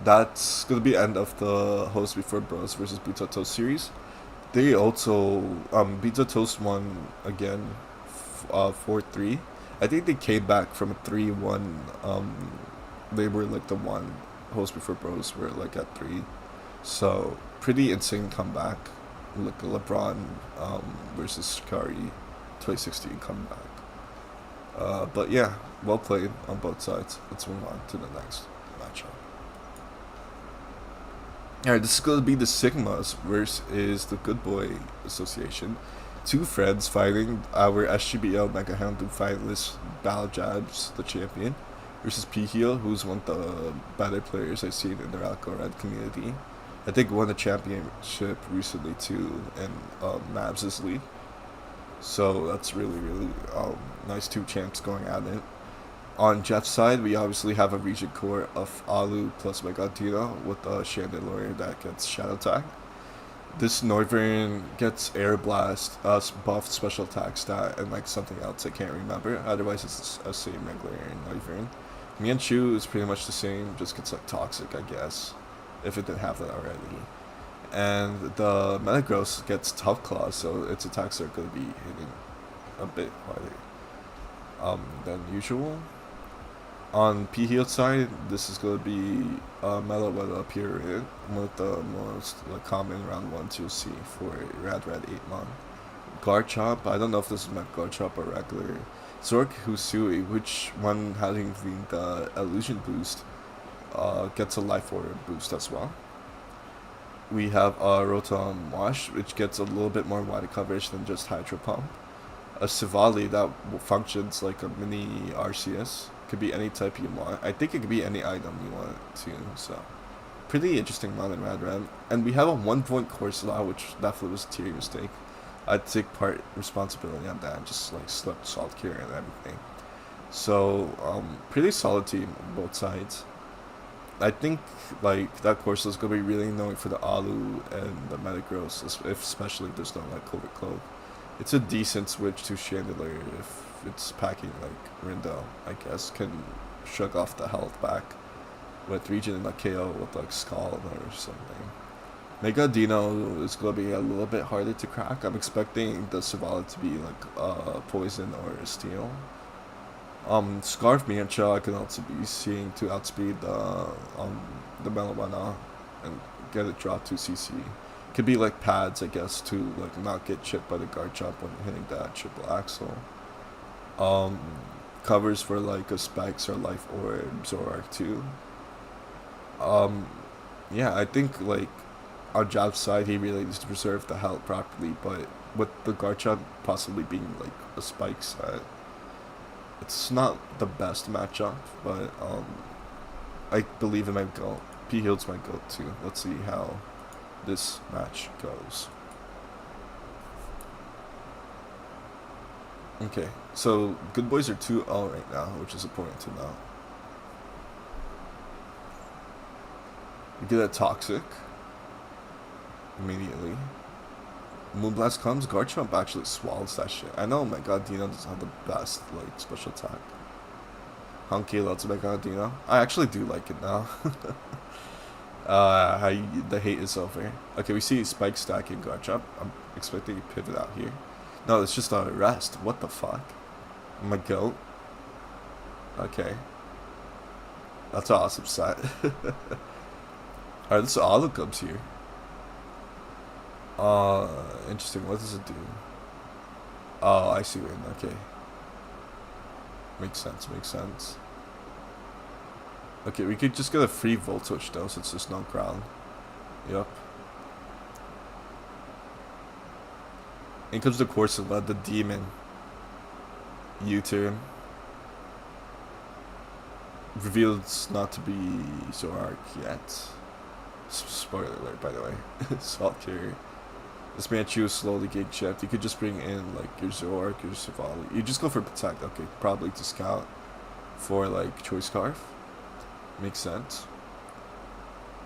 [SPEAKER 1] That's going to be the end of the Host Before Bros versus Pizza Toast series. They also, Pizza Toast won again 4-3. I think they came back from a 3-1. They were like the one. Host Before Bros were like at 3. So, pretty insane comeback. Like a LeBron versus Shikari 2016 comeback. But yeah, well played on both sides. Let's move on to the next matchup. Alright, this is going to be the Sigmas versus the Good Boy Association. Two friends fighting our SGBL Mega Houndoom finalist, Battle Jabs, the champion, versus P-Heel, who's one of the better players I've seen in the Ralco Red community. I think won a championship recently too in Mavs' league. So that's really, really nice two champs going at it. On Jeff's side, we obviously have a region core of Alu plus Megadino with a Chandelure that gets Shadow Tag. This Northern gets Air Blast, buff special attack stat, and like something else I can't remember. Otherwise, it's a same regular Northern. Mianchu is pretty much the same, just gets like Toxic, I guess, if it didn't have that already. And the Metagross gets Tough Claw, so its attacks are going to be hitting a bit harder than usual. On P-Heal side, this is going to be Metal Weather up here, one of the most common round ones you'll see for Red 8-mon. Garchomp, I don't know if this is meant Garchomp or regular. Zork Husui, which one having the illusion boost, gets a life order boost as well. We have Rotom Wash, which gets a little bit more wide coverage than just Hydro Pump. A Sivali that functions like a mini RCS. Could be any type you want. I think it could be any item you want it to. So, pretty interesting mod in Rad. And we have a 1-point Corsola, which definitely was a tier mistake. I'd take part responsibility on that. Just like slipped Salt Cure and everything. So, pretty solid team on both sides. I think like that Corsola is gonna be really annoying for the Alu and the Metagross, especially if there's no like Covert Cloak. It's a decent switch to Chandelier if it's packing like Rindo, I guess, can shrug off the health back with Region and like KO with like Skull or something. Mega Dino is going to be a little bit harder to crack. I'm expecting the Savala to be like Poison or Steel. Scarf Miancha I can also be seeing to outspeed the Melowana and get it dropped to CC. Could be like pads, I guess, to like not get chipped by the Garchomp when hitting that triple axle. Covers for like a Spikes or Life Orb, Zoroark too. Yeah, I think like on Jab's side, he really needs to preserve the health properly, but with the Garchomp possibly being like a spike set, it's not the best matchup, but I believe in my goal. P-Heal's my goal too. Let's see how this match goes. Okay, so good boys are 2-0 right now, which is important to know. We get a Toxic immediately. Moonblast comes, Garchomp actually swallows that shit. I know Mega Dino doesn't have the best like special attack. Hunky loves Mega Dino. I actually do like it now. The hate is over. Okay, we see Spike stacking Garchomp. I'm expecting a pivot out here. No, it's just a rest. What the fuck? My goat. Okay. That's an awesome set. Alright, this Olive comes here. Interesting. What does it do? Oh, I see. Okay. Makes sense. Makes sense. Okay, we could just get a free Volt Switch though, since there's no ground. Yep. In comes the course of the demon. U-turn. Revealed not to be Zoroark yet. Spoiler alert, by the way. Salt carrier. This man choose slowly gate checked. You could just bring in like your Zoroark, your Savali. You just go for protect. Okay, probably to scout for like choice scarf. Makes sense.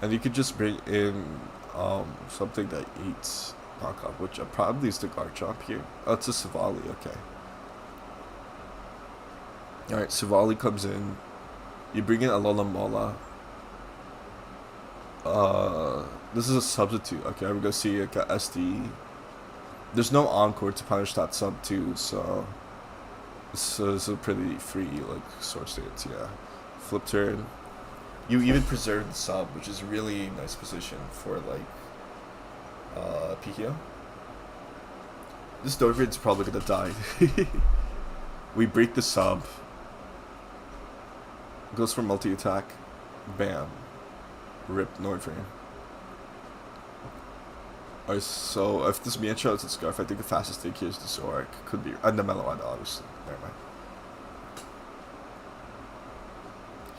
[SPEAKER 1] And you could just bring in something that eats knockoff, which probably is the Garchomp here. Oh, it's a Savali. Okay. All right, Savali comes in. You bring in Alola Mola. This is a substitute. Okay, I'm gonna see like a SD. There's no Encore to punish that sub too, so this is a pretty free like source states. Yeah, flip turn. You even preserve the sub, which is really nice position for like Pikio. This Dorgrid's probably gonna die. We break the sub. Goes for multi attack. Bam. Rip Northern. Alright, so if this Mienshao is a Scarf, I think the fastest thing here is the Zoroark. Could be. And the Meloetta, obviously. Never mind.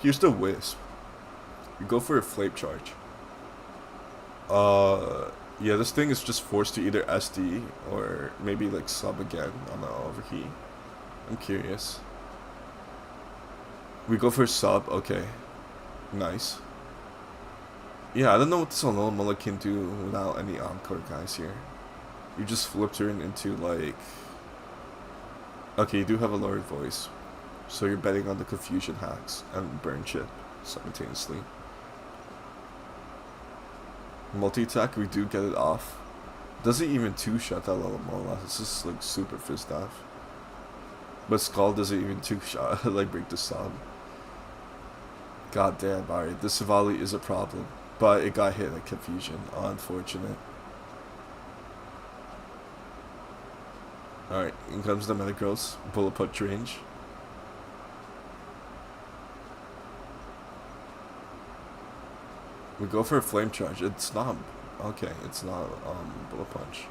[SPEAKER 1] Here's the Wisp. We go for a Flame Charge. Yeah, this thing is just forced to either SD or maybe like sub again on the overheat. I'm curious. We go for sub. Okay. Nice. Yeah, I don't know what this Alola Mola can do without any Encore guys here. You just flip turn into like... Okay, you do have a lower voice. So you're betting on the Confusion hacks and Burn Chip simultaneously. Multi-attack, we do get it off. Doesn't even two-shot that Alola Mola. It's just like super fist off. But Skull doesn't even two-shot, like break the sub. God damn, alright, this Savali is a problem. But it got hit at Confusion. Unfortunate. Alright, in comes the Metagross. Bullet Punch range. We go for a Flame Charge. It's not... Okay, it's not Bullet Punch.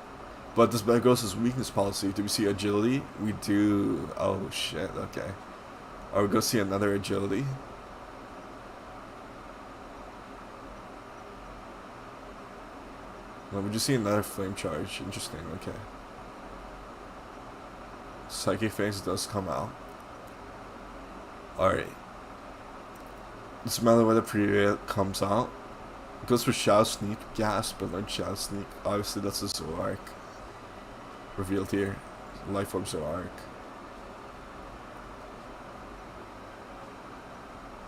[SPEAKER 1] But this Metagross' weakness policy. Do we see Agility? We do... Oh shit, okay. Are we gonna see another Agility? No, we just see another Flame Charge. Interesting, okay. Psychic Phase does come out. Alright. This Meloetta Priya comes out. Goes for Shadow Sneak. Gasp, but not Shadow Sneak. Obviously, that's a Zoroark. Revealed here. Life Form Zoroark.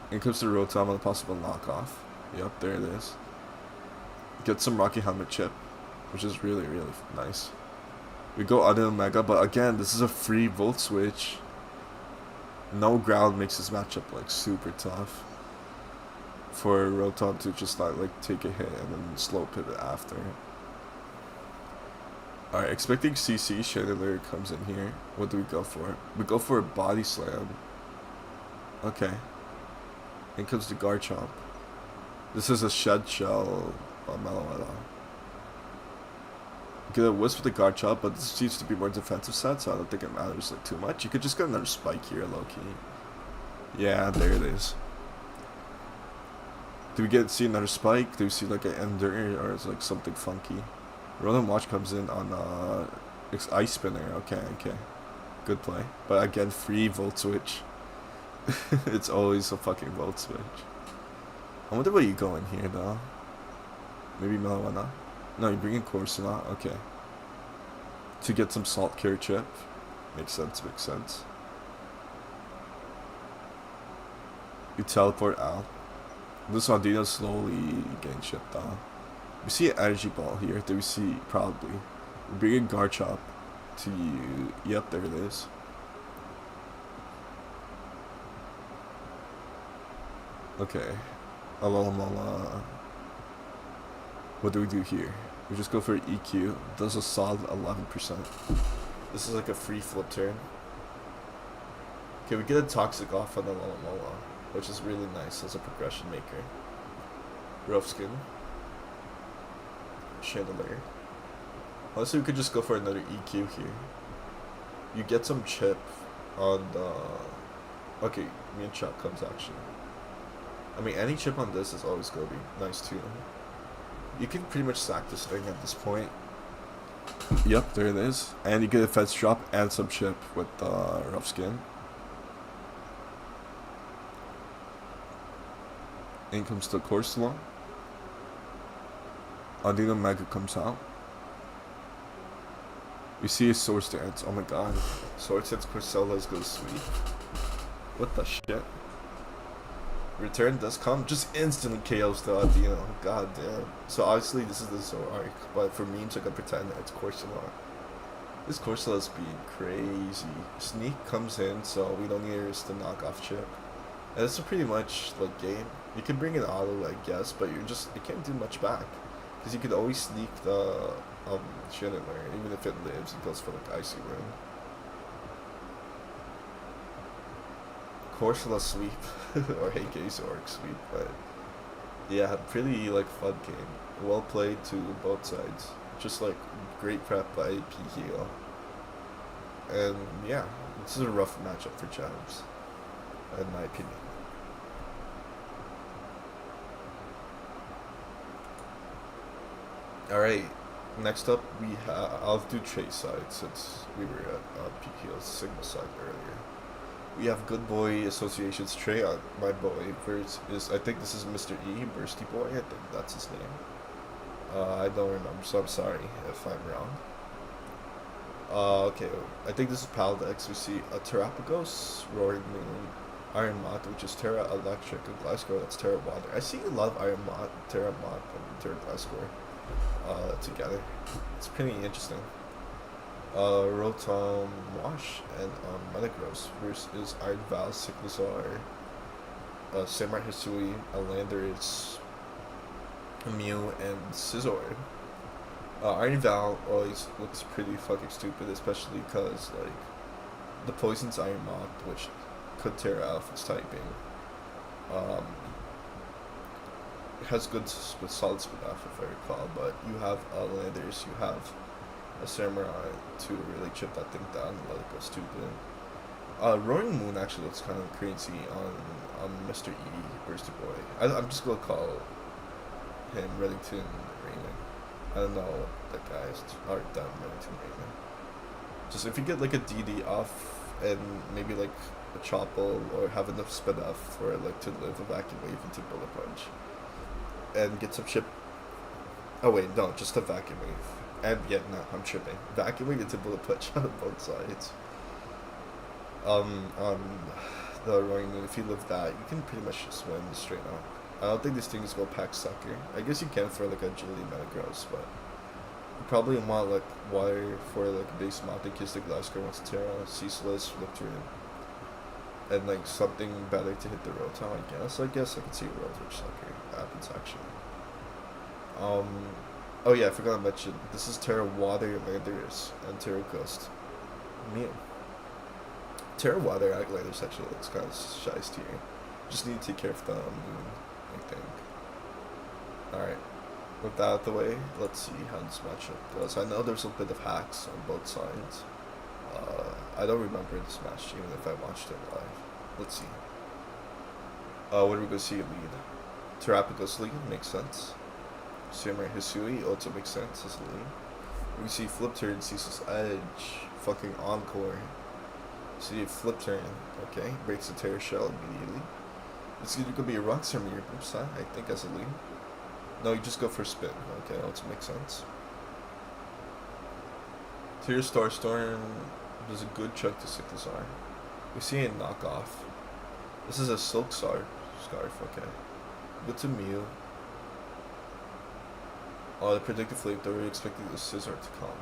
[SPEAKER 1] In comes the Rotom with a possible knockoff. Yep, there it is. Get some Rocky Helmet Chip, which is really, really nice. We go Auto Mega, but again, this is a free Volt Switch. No ground makes this matchup like super tough for Rotom to just like take a hit and then slow pivot after. Alright, expecting CC, Chandelier comes in here. What do we go for? We go for a Body Slam. Okay. In comes the Garchomp. This is a Shed Shell Meloetta. Get a wisp with the guard chop, but this seems to be more defensive set, so I don't think it matters like too much. You could just get another spike here, low key. Yeah, there it is. Do we see another spike? Do we see like an ender, or is it like something funky? Roland Watch comes in on ice spinner. Okay, okay, good play. But again, free volt switch. It's always a fucking volt switch. I wonder where you go in here though. Maybe Melawana? No, you bring in Corsola. Okay. To get some salt cure chip. Makes sense, makes sense. You teleport out. This Audino slowly getting shipped down. We see an energy ball here. Do we see? Probably. We bring in Garchomp to you. Yep, there it is. Okay. Alola. What do we do here? We just go for EQ. Does a solid 11%. This is like a free flip turn. Okay, we get a Toxic off on the Alola, which is really nice as a progression maker. Rough Skin. Chandelier. Honestly, we could just go for another EQ here. You get some chip on the... Okay, me and Chuck comes actually. I mean, any chip on this is always going to be nice too. You can pretty much sack this thing at this point. Yep, there it is. And you get a fence drop and some chip with Rough Skin. In comes the Corsola. Audino Mega comes out. We see a Swords Dance. Oh my god. Swords Dance Corsola goes sweet. What the shit? Return does come. Just instantly KOs the Audino. God damn. So obviously this is the Zoroark, but for memes I can pretend that it's Corsola. This Corsola is being crazy. Sneak comes in, so we don't need to risk the knockoff chip. And it's a pretty much like game. You can bring in auto, I guess, but you can't do much back. Because you could always sneak the Chandelier, even if it lives, it goes for like Icy Rune. Corsola sweep, or Heike Zoroark sweep, but yeah, pretty like fun game. Well played to both sides. Just like great prep by P-Heal. And yeah, this is a rough matchup for Jabs, in my opinion. Alright, next up I'll do Trey side since we were at P-Heal's Sigma side earlier. We have Good Boy Association's Trey on my boy versus, I think this is Mr. E, Bursty Boy, I think that's his name. I don't remember, so I'm sorry if I'm wrong. Okay, I think this is Paldex. We see a Terrapagos, Roaring Moon, Iron Moth, which is Terra Electric, and Gliscor, that's Terra Water. I see a lot of Iron Moth, Terra Moth, and Terra Gliscor together. It's pretty interesting. Rotom Wash and Metagross versus Iron Val, Cyclizar, Samurai Hisui, Alanders, Mew, and Scizor. Iron Val always looks pretty fucking stupid, especially because like the poison's Iron Moth, which could tear out its typing. It has good solid spin off if I recall, but you have Landers, you have a Samurai to really chip that thing down and let it go stupid. Roaring Moon actually looks kind of crazy on Mr. E, Bursty Boy. I'm just gonna call him Reddington Raymond. I don't know what that guy is, or that Reddington Raymond. Just if you get like a DD off and maybe like a Chople or have enough spin off for like to live a Vacuum Wave into Bullet Punch and get some chip. Oh wait, no, just a Vacuum Wave. And yeah, no, I'm tripping. Vacuum Wave into Bullet Punch on both sides. On the Roaring Moon, if you live that, you can pretty much just win straight up. I don't think this thing is gonna pack Sucker. I guess you can for like Agility Metagross, but you probably want like Wire for like a base Monte Kiss the Gliscor once Terra, Ceaseless, Victorian. And like something better to hit the Rotom, I guess. I could see a World Witch Sucker happens actually. Oh yeah, I forgot to mention, this is Terra Water Landers and Terra Ghost Mew. Terra Water Landers actually looks kind of shiesty here. Just need to take care of the moon, I think. Alright. With that out of the way, let's see how this matchup goes. I know there's a bit of hacks on both sides. I don't remember this match even if I watched it live. Let's see. What are we gonna see in lead? Terapicos lead makes sense. Samurai Hisui also makes sense as a lead. We see flip turn, Ceaseless Edge, fucking encore. See a flip turn, okay, breaks the terror shell immediately. It's gonna be a Rockstar Mirror Boost, huh? I think as a lead. No, you just go for spin, okay, also makes sense. Tear Star Storm does a good chunk to Cyclozar. We see a knockoff. This is a Silk Scarf, okay. Good to Mew. The predictive flamethrower, expecting the Scizor to come.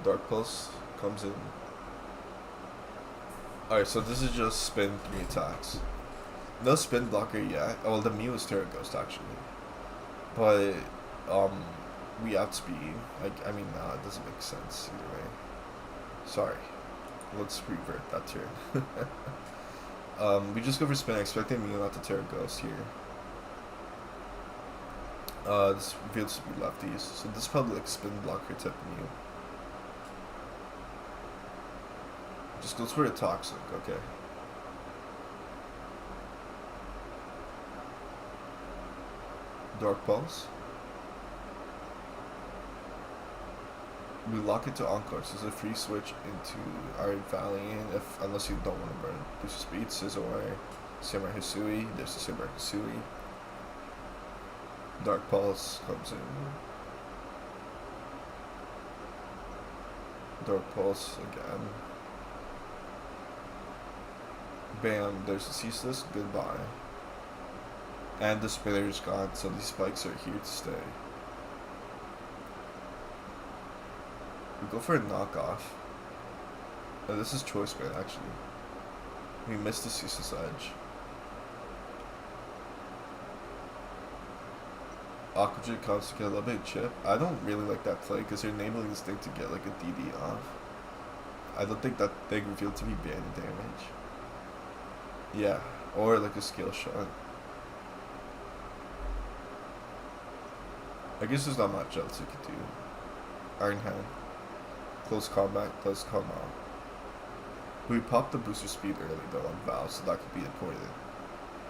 [SPEAKER 1] Dark Pulse comes in. Alright, so this is just spin 3 attacks. No spin blocker yet. Oh, well, the Mew is Terra Ghost actually. But, we outspeed. I mean, nah, it doesn't make sense either way. Sorry. Let's revert that turn. We just go for spin, expecting Mew not to Terra Ghost here. This reveals to be lefties, so this is probably like spin blocker type Mew. Just goes for a Toxic, okay. Dark Pulse. We lock it to Encore, so it's a free switch into our Valiant, unless you don't want to burn. Boost speed, Scizor, Samurai Hisui, there's the Samurai Hisui. Dark Pulse comes in. Dark Pulse again. Bam, there's the Ceaseless, goodbye. And the spinner's gone, so these spikes are here to stay. We go for a knockoff. Oh, this is Choice Band actually. We missed the Ceaseless Edge. Aquajet comes to get a little bit of chip. I don't really like that play because you're enabling this thing to get like a DD off. I don't think that thing revealed to be banded damage. Yeah, or like a skill shot. I guess there's not much else you could do. Iron Hand. Close combat does come out. We popped the booster speed early though on Val, so that could be important.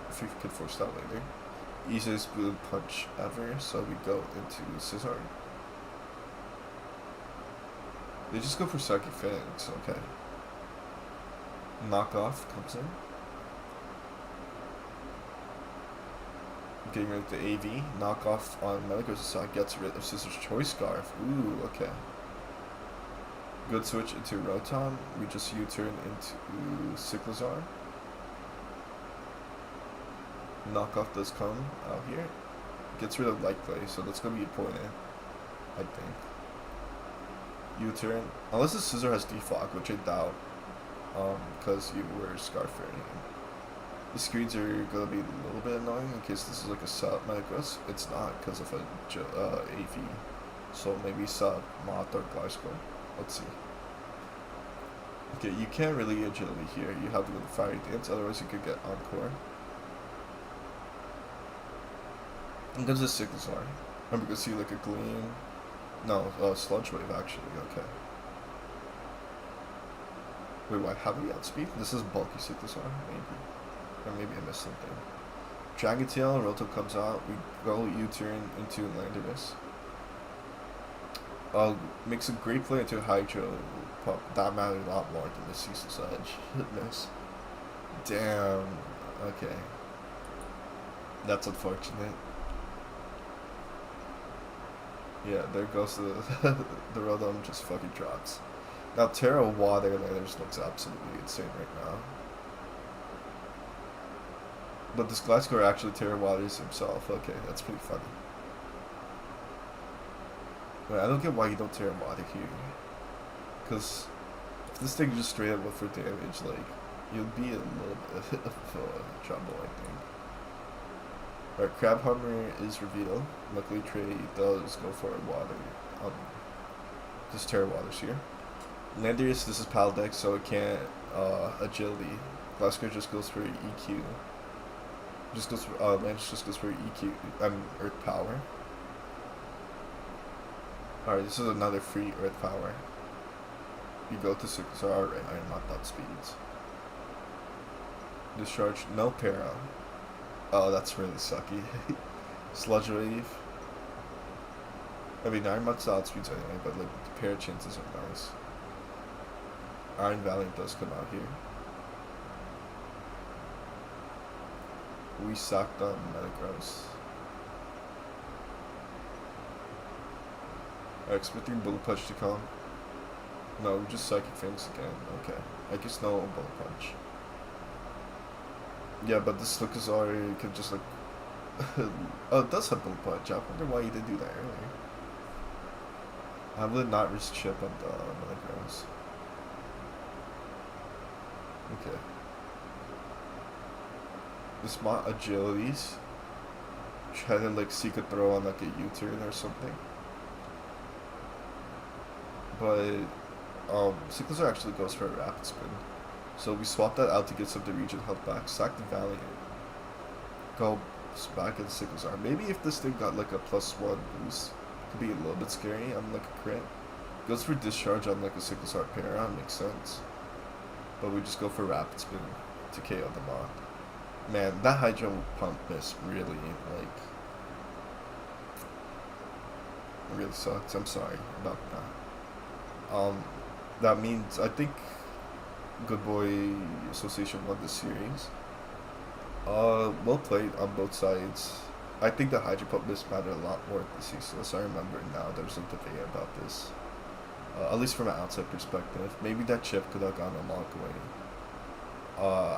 [SPEAKER 1] If we could force that later. Easiest blue punch ever, so we go into Scizor. They just go for Psychic Phalanx, okay. Knockoff comes in. Getting rid of the AV. Knockoff on Medico's side gets rid of Scizor's Choice Scarf. Ooh, okay. Good switch into Rotom. We just U-turn into Cyclozar. Knockoff does come out here. Gets rid of Light Play, so that's going to be important, I think. U-turn. Unless the Scizor has defog, which I doubt. Because you were Scarf Rating. The screens are going to be a little bit annoying in case this is like a sub Metagross. It's not because of a AV. So maybe sub, Moth, or Glasgow. Let's see. Okay, you can't really agility here. You have to go to Fiery Dance, otherwise you could get Encore. And there's a Cyclozar. Remember, you can see like a Gleam. No, Sludge Wave actually, okay. Wait, why? How do we outspeed? This is bulky Cyclozar, maybe. Or maybe I missed something. Dragon Tail, Roto comes out. We go U-turn into Landorus. Makes a great play into Hydro Pump. That mattered a lot more than the Ceaseless Edge. Miss. Damn. Okay. That's unfortunate. Yeah, there goes the the Rotom just fucking drops. Now Terra Water Landorus looks absolutely insane right now. But this Glasgow actually Terra Waters himself. Okay, that's pretty funny. Wait, I don't get why you don't Terra Water here. Because if this thing just straight up went for damage, like, you'll be in a little bit of trouble, I think. Alright, Crab Hammer is revealed. Luckily Trey does go for a water. Just Terra Waters here. Landorus, this is Pal Deck, so it can't agility. Glasgow just goes for EQ. Just goes for, Lance just goes for EQ, Earth Power. Alright, this is another free Earth Power. You go to 6, alright, I am not that speeds. Discharge, no para. Oh, that's really sucky. Sludge Wave. I mean, Iron Mutt's outspeeds anyway, but like, the para chances are nice. Iron Valiant does come out here. We sucked on Metagross. Expecting Bullet Punch to come. No, just Psychic Fangs again. Okay. I guess no Bullet Punch. Yeah, but this Lucasar could just like... oh, it does have Bullet Punch. I wonder why you didn't do that earlier. I would not risk chip on the Metagross. Okay. This Mott Agilities. Try to like seek a throw on like a U-turn or something. But Cyclosaur actually goes for a Rapid Spin. So we swap that out to get some of the region health back. Sack the Valiant. Go back in Cyclosaur. Maybe if this thing got like a +1 boost, could be a little bit scary on like a crit. Goes for Discharge on like a Cyclosaur para, makes sense. But we just go for Rapid Spin to KO the Mott. Man, that Hydro Pump miss really, like, really sucks. I'm sorry about that. That means I think Good Boy Association won the series. Well played on both sides. I think the Hydro Pump miss mattered a lot more at the ceaseless. I remember now there's some debate about this. At least from an outside perspective. Maybe that chip could have gone a long way.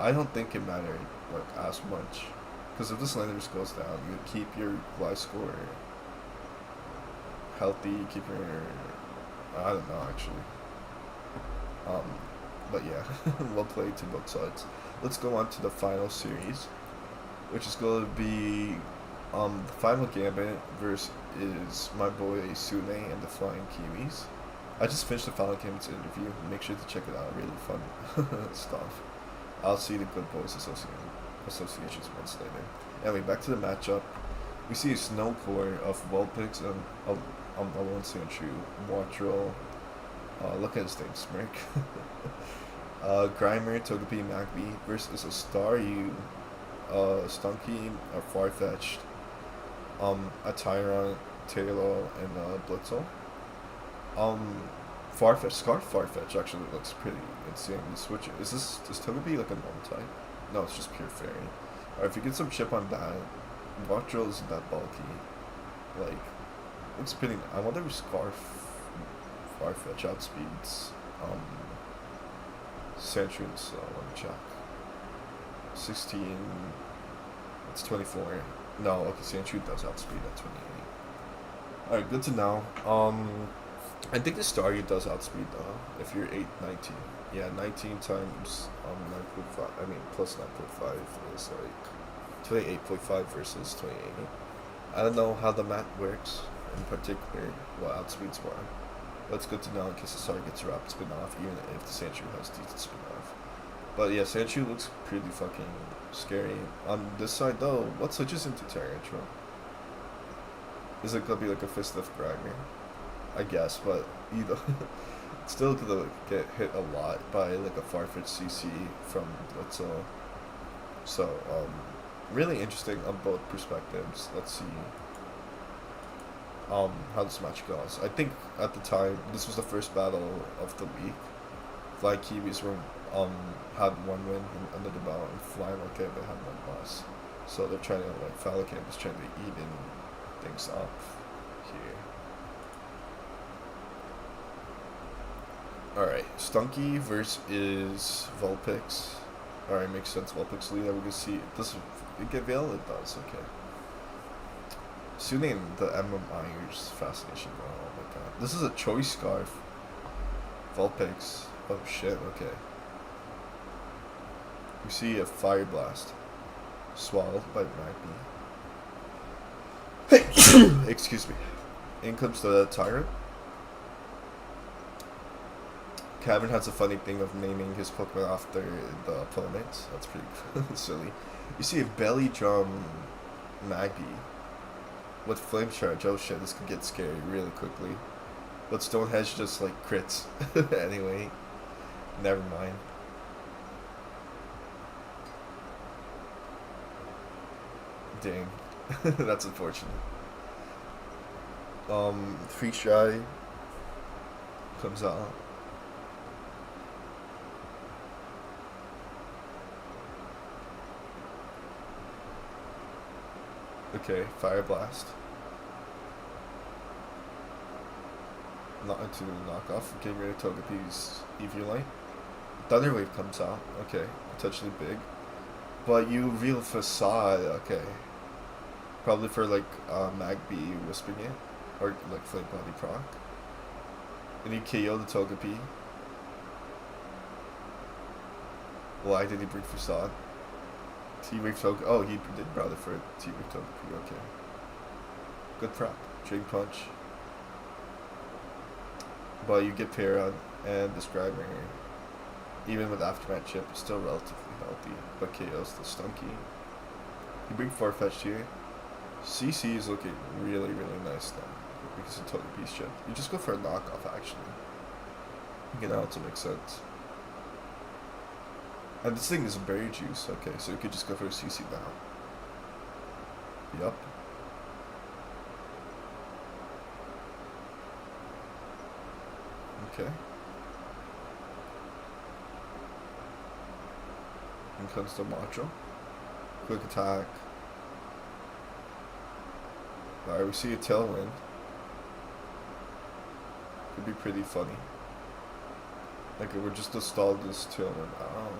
[SPEAKER 1] I don't think it mattered like as much, because if this Landers goes down, you keep your life score healthy, keep your, I don't know actually. But yeah, well played to both sides. Let's go on to the final series, which is going to be the final Gambit versus my boy Sune and the Flying Kiwis. I just finished the Final Gambit's interview. Make sure to check it out. Really fun stuff. I'll see the Good Boys Associations once later. Anyway, back to the matchup. We see a snow core of Vulpix and Alone Sandshrew, Watchthrough. Look at his thing, Smirk. Grimer, Togepi, Magby versus a Staryu, Stunky, a Farfetch'd, a Tyrant, Taylor, and Blitzel. Farfetch actually looks pretty insane. Switch it. Is Togepi like a normal type? No, it's just pure fairy. Alright, if you get some chip on that, Watchthroughs isn't that bulky. Like, looks pretty. I wonder if Farfetch outspeeds Sandshrew, so let me check. 16. It's 24. No, okay, Sandshrew does outspeed at 28. Alright, good to know. I think the Staryu does outspeed though, if you're 19. Yeah, 19 times 9.5, I mean plus 9.5 is like 28.5 versus 28. I don't know how the math works in particular, what outspeeds were. But it's good to know in case the Staryu gets a rapid spin off, even if the Sandshrew has decent spin off. But yeah, Sandshrew looks pretty fucking scary. On this side though, what switches into Tyrantrum? Is it gonna be like a Fist of Grimer? I guess, but you know, it's still gonna get hit a lot by like a Farfetch CC from Blitzel. So, really interesting on both perspectives. Let's see how this match goes. I think at the time this was the first battle of the week. Fly Kiwis were had one win under the belt, and Fly Malkebe had one loss. So they're trying to like Falcon is trying to even things up here. Alright, Stunky versus Vulpix. Alright, makes sense. Vulpix lead. We can see. Does it get Veil? It does, okay. Sune, the Emma Myers fascination. Oh my god. This is a Choice Scarf. Vulpix. Oh shit, okay. We see a Fire Blast. Swallowed by Magby. Excuse me. In comes the Tyrant. Kevin has a funny thing of naming his Pokemon after the opponents. That's pretty silly. You see a belly drum Maggie with flame charge. Oh shit, this could get scary really quickly. But Stonehenge just like crits. Anyway, never mind. Dang, that's unfortunate. Free Shy comes out. Okay, Fire Blast. Not into the knockoff. Getting rid of Togepi's Eviolite. Thunder Wave comes out. Okay, potentially big. But you reveal Facade. Okay. Probably for like Magby Wisping it. Or like Flame Body proc. And you KO the Togepi. Why did he bring Facade? T-Wave Togepi. Oh, he did rather for T-Wave Togepi. Okay. Good prep. Drain Punch. But you get Para and Describer. Even with Aftermath Chip, it's still relatively healthy. But KO's the Stunky. You bring Farfetch'd here. CC is looking really, really nice now. Because of Togepi's chip. You just go for a knockoff, actually. You know, to make sense. And this thing is berry juice, okay, so you could just go for a CC now. Yup. Okay. And comes the Macho. Quick attack. Alright, we see a Tailwind. Could be pretty funny. Like, we're just installed this Tailwind out.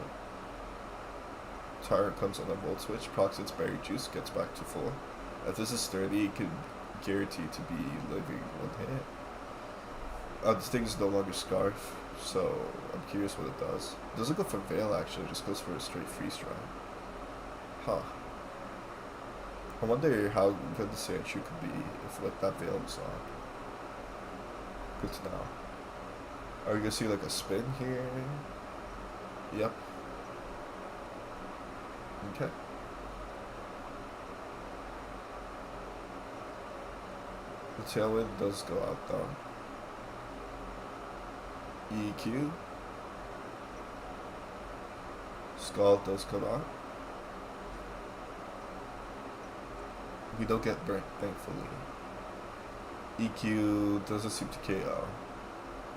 [SPEAKER 1] Tyrant comes on a Volt Switch, procs its Berry Juice, gets back to full. If this is sturdy, it could guarantee to be living one hit. This thing is no longer Scarf, so I'm curious what it does. It doesn't go for Veil, actually, it just goes for a straight Freeze Dry. Huh. I wonder how good the Sandshrew could be if like that Veil was on. Good to know. Are we gonna see like a spin here? Yep. Okay. The Tailwind does go out though. EQ. Scald does come out. We don't get burnt, thankfully. EQ doesn't seem to KO.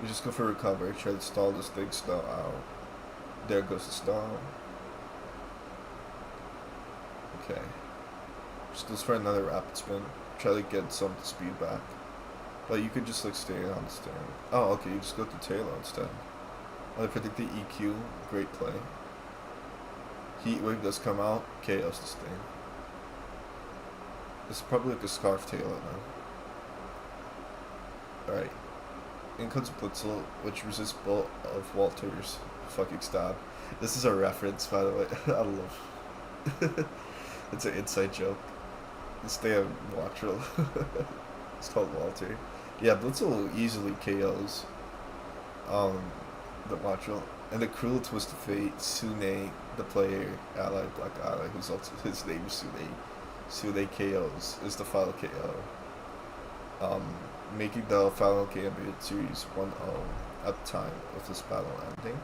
[SPEAKER 1] We just go for recover, try to stall this thing, snow out. There goes the snow. Okay. Just goes for another rapid spin. Try to get some speed back. But you could just like stay on the stand. Oh, okay, you just go to Taylor instead. I predict the EQ, great play. Heat Wave does come out, KO's the sting. This is probably like a Scarf Tailor now. Alright. In comes Blitzel, which resists bolt of Walter's fucking stab. This is a reference, by the way. I love. It's an inside joke. This damn Watchthrough. It's called Walter. Yeah, Blitzel easily KOs the Watchthrough. And the cruel twist of fate, Sune, the player, ally, black ally, who's also his name is Sune. Sune KOs is the final KO. Making the final Gambit series 1-0 at the time of this battle ending.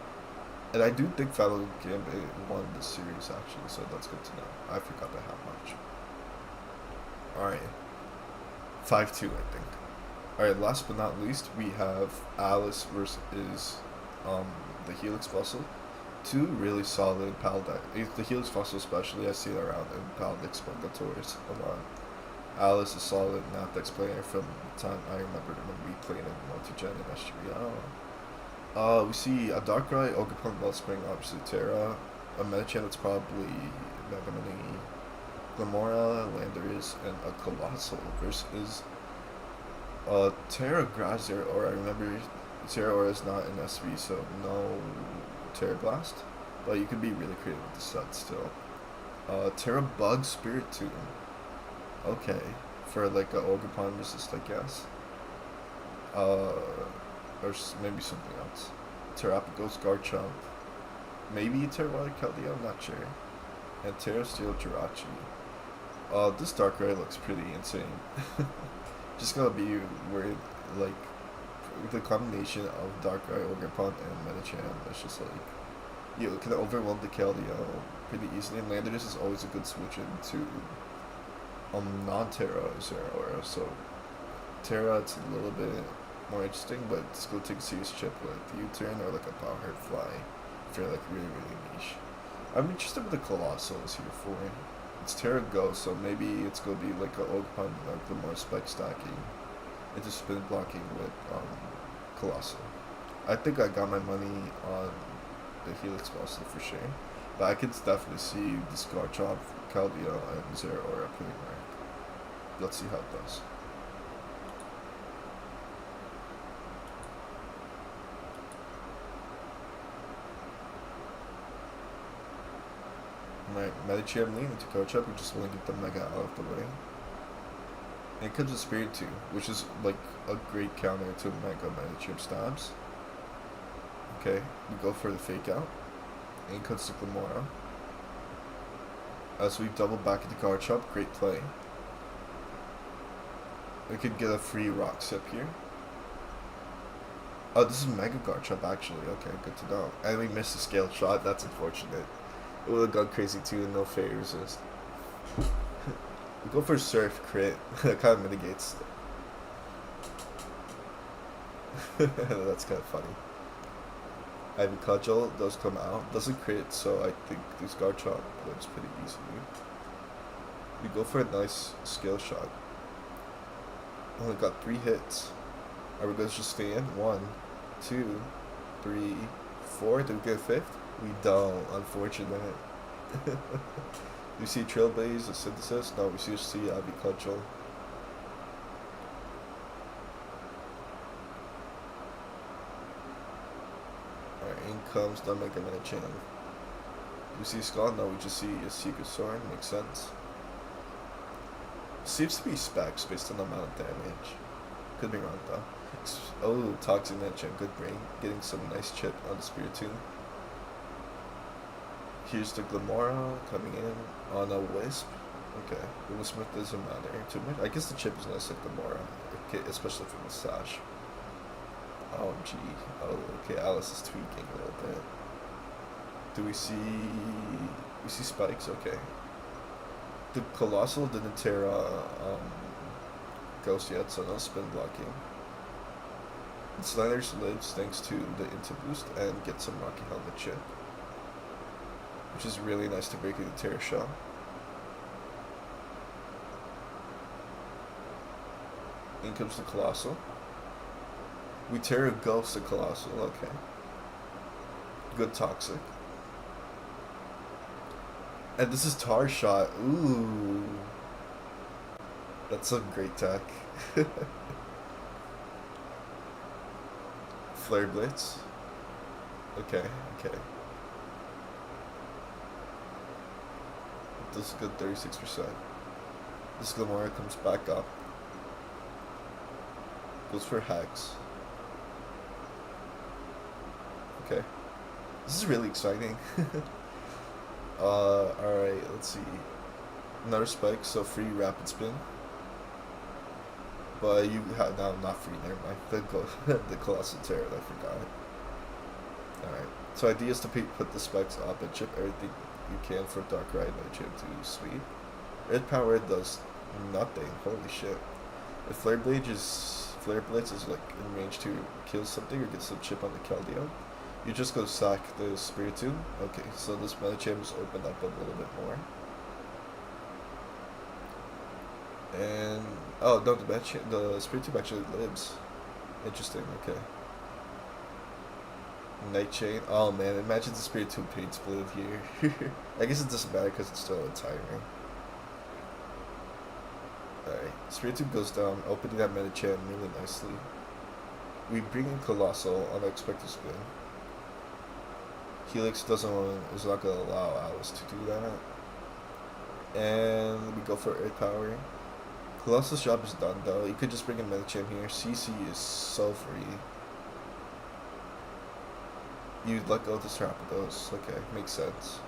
[SPEAKER 1] And I do think Final Gambit won the series actually, so that's good to know. I forgot by how much. Alright. 5-2 I think. Alright, last but not least, we have Alice versus the Helix Fossil. Two really solid Paldex. The Helix Fossil especially, I see it around in Paldex Spongatours a lot. Alice is solid Napdex player from the time I remember when we played in Multi-Gen and SGBL. We see a Darkrai, Ogerpon, Wellspring, obviously Terra, a Medicham that's probably Megamini, Glamora, Landorus, and a Colossal versus Terra Grazer, or I remember Terra Aura is not in SV, so no Terra Blast, but you can be really creative with the set still. Terra Bug Spirit Tomb. Okay, for like a Ogerpon resist, I guess. Or maybe something else. Terrapagos Garchomp. Maybe Terrawater Keldeo, I'm not sure. And Terra Steel Jirachi. This Darkrai looks pretty insane. Just gotta be worried, like, the combination of Darkrai, Ogerpon, and Medicham. It's just like, you can overwhelm the Keldeo pretty easily. And Landorus is always a good switch into non-Terra Zeraora. So Terra, it's a little bit more interesting, but it's gonna take a serious chip with U-turn or like a Power Herd Fly if you're like really niche. I'm interested with the Colossals here for it. It's Terra Go, so maybe it's gonna be like a Ogerpon, like the more spike stacking into spin blocking with Colossal. I think I got my money on the Helix Colossal for sure, but I could definitely see this Garchomp, Keldeo, and Zeraora putting rank. Let's see how it does. Alright, Medicham lean into Garchomp, we just want to get the Mega out of the way. And it comes with Spirit 2, which is like a great counter to Mega Medicham stabs. Okay, we go for the fake out. And it comes to Glamora. As we double back into Garchomp, great play. We could get a free rock sip here. Oh, this is Mega Garchomp actually. Okay, good to know. And we missed a scale shot, that's unfortunate. It would have gone crazy too, and no fairy resist. We go for Surf crit. That kind of mitigates. That's kind of funny. Ivy Cudgel does come out. Doesn't crit, so I think this Garchomp wins pretty easily. We go for a nice skill shot. Only got 3 hits. Are we going to just stay in? 1, 2, 3, 4. Do we get a 5th? We don't, unfortunate. We see Trailblaze, a Synthesis. No, we see Ivy Cudgel. Alright, in comes the Mega Medicham. We see Skull? No, we just see a Secret Sword. Makes sense. Seems to be specs based on the amount of damage. Could be wrong though. Oh, Toxic Medicham, good brain. Getting some nice chip on the Spiritomb. Here's the Glamora coming in on a Wisp. Okay, the Wisp doesn't matter too much. I guess the chip is nice like Glamora, okay, especially from the Sash. Oh gee. Oh, okay, Alice is tweaking a little bit. Do we see... We see spikes? Okay. The Colossal didn't Terra Ghost yet, so no spin blocking. Sliders lives thanks to the Into Boost and get some Rocky Helmet chip, which is really nice to break into Terra Shell. In comes the Colossal. We Terra Ghost the Colossal, okay. Good Toxic. And this is Tar Shot. Ooh. That's a great tech. Flare Blitz. Okay, okay. This is good, 36%. This Glamora comes back up. Goes for Hex. Okay. This is really exciting. Alright, let's see. Another spike, so free Rapid Spin. But you have no, not free, never mind. The Colossal Terror, I forgot. Alright. So idea is to put the spikes up and chip everything you can for Darkrai and chip to sweep. Red Power does nothing. Holy shit. If Flare Blitz is like in range to kill something or get some chip on the Keldeo, you just go sack the Spiritomb. Okay, so this Medicham is opened up a little bit more. And oh no, the Spiritomb actually lives. Interesting. Okay. Night Chain. Oh man, imagine the Spiritomb paint split here. I guess it doesn't matter because it's still entire. Alright, Spiritomb goes down, opening that Medicham really nicely. We bring in Colossal, unexpected spin. Helix is not gonna allow Alice to do that. And we go for Earth Power. Colossal's job is done though. You could just bring in Medicham here. CC is so free. You'd let go of the Strapados. Okay, makes sense.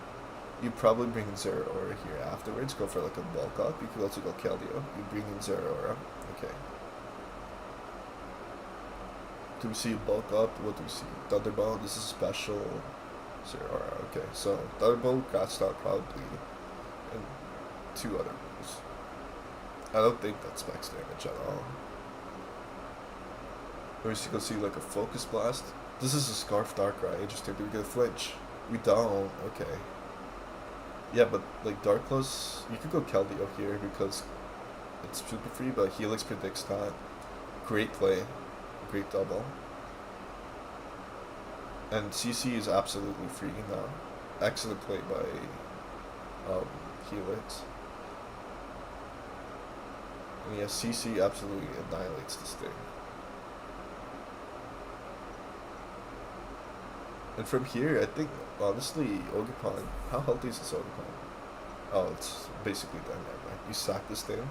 [SPEAKER 1] You probably bring in Zero Aura here afterwards. Go for like a bulk up. You could also go Keldeo. You bring in Zero Aura. Okay. Do we see a bulk up? What do we see? Thunderbolt. This is special. Zero Aura. Okay, so Thunderbolt, Grass Star probably, and 2 other moves. I don't think that's max damage at all. Or we go see like a Focus Blast. This is a Scarf Darkrai. Interesting. Do we get a flinch? We don't. Okay. Yeah, but like Dark Plus, you could go Keldeo here because it's super free, but Helix predicts that. Great play. Great double. And CC is absolutely free now. Excellent play by Helix. And yeah, CC absolutely annihilates this thing. And from here, I think, honestly, Ogerpon, how healthy is this Ogerpon? Oh, it's basically done, right? You sack this thing.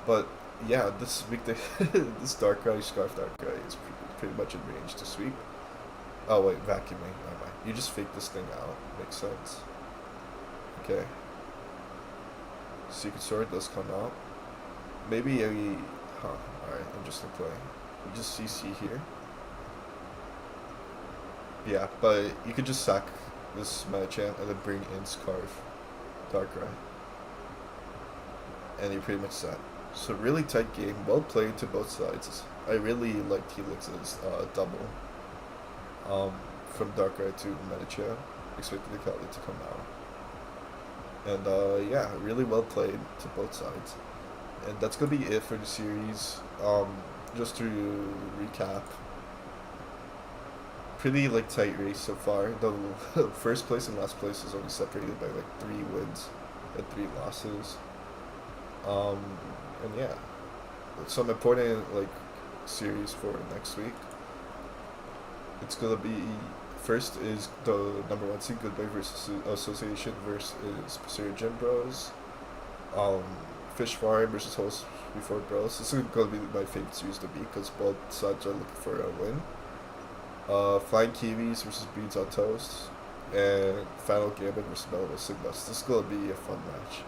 [SPEAKER 1] But, yeah, this this Darkrai, Scarf Darkrai is pretty much in range to sweep. Oh, wait, vacuuming. Never mind. You just fake this thing out. Makes sense. Okay. Secret Sword does come out. Maybe a... Huh, alright, interesting play. You just CC here. Yeah, but you could just sack this Medicham and then bring in Scarf Darkrai. And you're pretty much set. So really tight game, well played to both sides. I really liked Helix's double from Darkrai to Medicham. Expected the Cali to come out. And yeah, really well played to both sides. And that's going to be it for the series. Just to recap. Pretty like tight race so far. The first place and last place is only separated by like 3 wins and 3 losses. And yeah, some important like series for next week. It's gonna be first is the #1 seed Goodbye versus Association versus Pursuer Gym Bros. Fish Farm versus Host Before Bros. This is gonna be my favorite series to beat because both sides are looking for a win. Flying Kiwis versus Beans on Toast, and Final Gambit versus Mellow Sigmas. This is gonna be a fun match.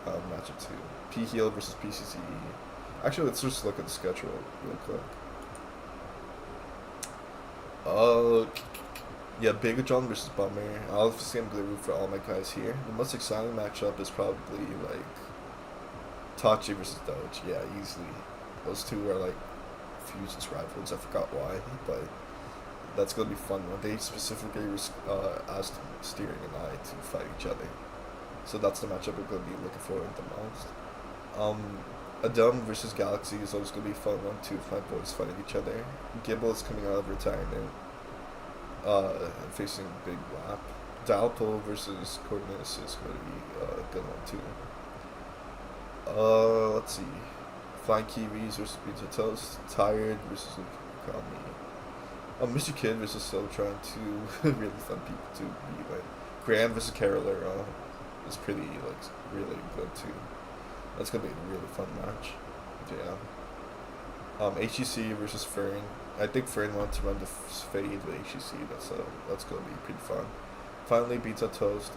[SPEAKER 1] Matchup 2. P Heal versus PCCE. Actually, let's just look at the schedule real quick. Yeah, Big John versus Bummer. Obviously, I'm gonna root for all my guys here. The most exciting matchup is probably like Tachi versus Doge. Yeah, easily. Those two are like Fusion's rivals. I forgot why, but that's gonna be fun. They specifically asked Steering and I to fight each other, so that's the matchup we're gonna be looking forward to the most. Adam versus Galaxy is always gonna be a fun one too. If my boys fighting each other. Gimbal is coming out of retirement, facing Big Wap. Dalpo versus Coordinates is gonna be a good one too. Let's see. Flying Kiwis versus Pizza Toast. Tired versus Kami. Mr. Kid versus Soltron, 2 really fun people to beat. Like Graham versus Carolera is pretty like really good too. That's gonna be a really fun match. Yeah. HEC versus Fern. I think Fern wants to run the fade with HEC. That's gonna be pretty fun. Finally, Pizza Toast.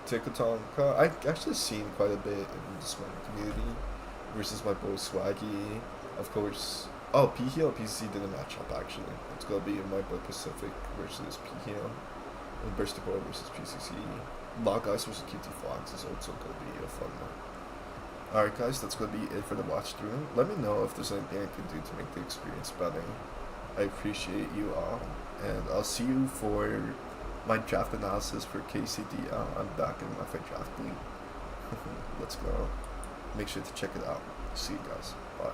[SPEAKER 1] Tikatonka. I actually seen quite a bit in the Swing community versus my boy Swaggy. Of course. Oh, P-Heal and PCC didn't match up actually. It's gonna be my boy Pacific versus P-Heal. And Burstable versus PCC. Lock Ice versus QT Fox is also gonna be a fun one. Alright guys, that's gonna be it for the watch through. Let me know if there's anything I can do to make the experience better. I appreciate you all. And I'll see you for my draft analysis for KCDL. I'm back in my draft league. Let's go. Make sure to check it out. See you guys. Bye.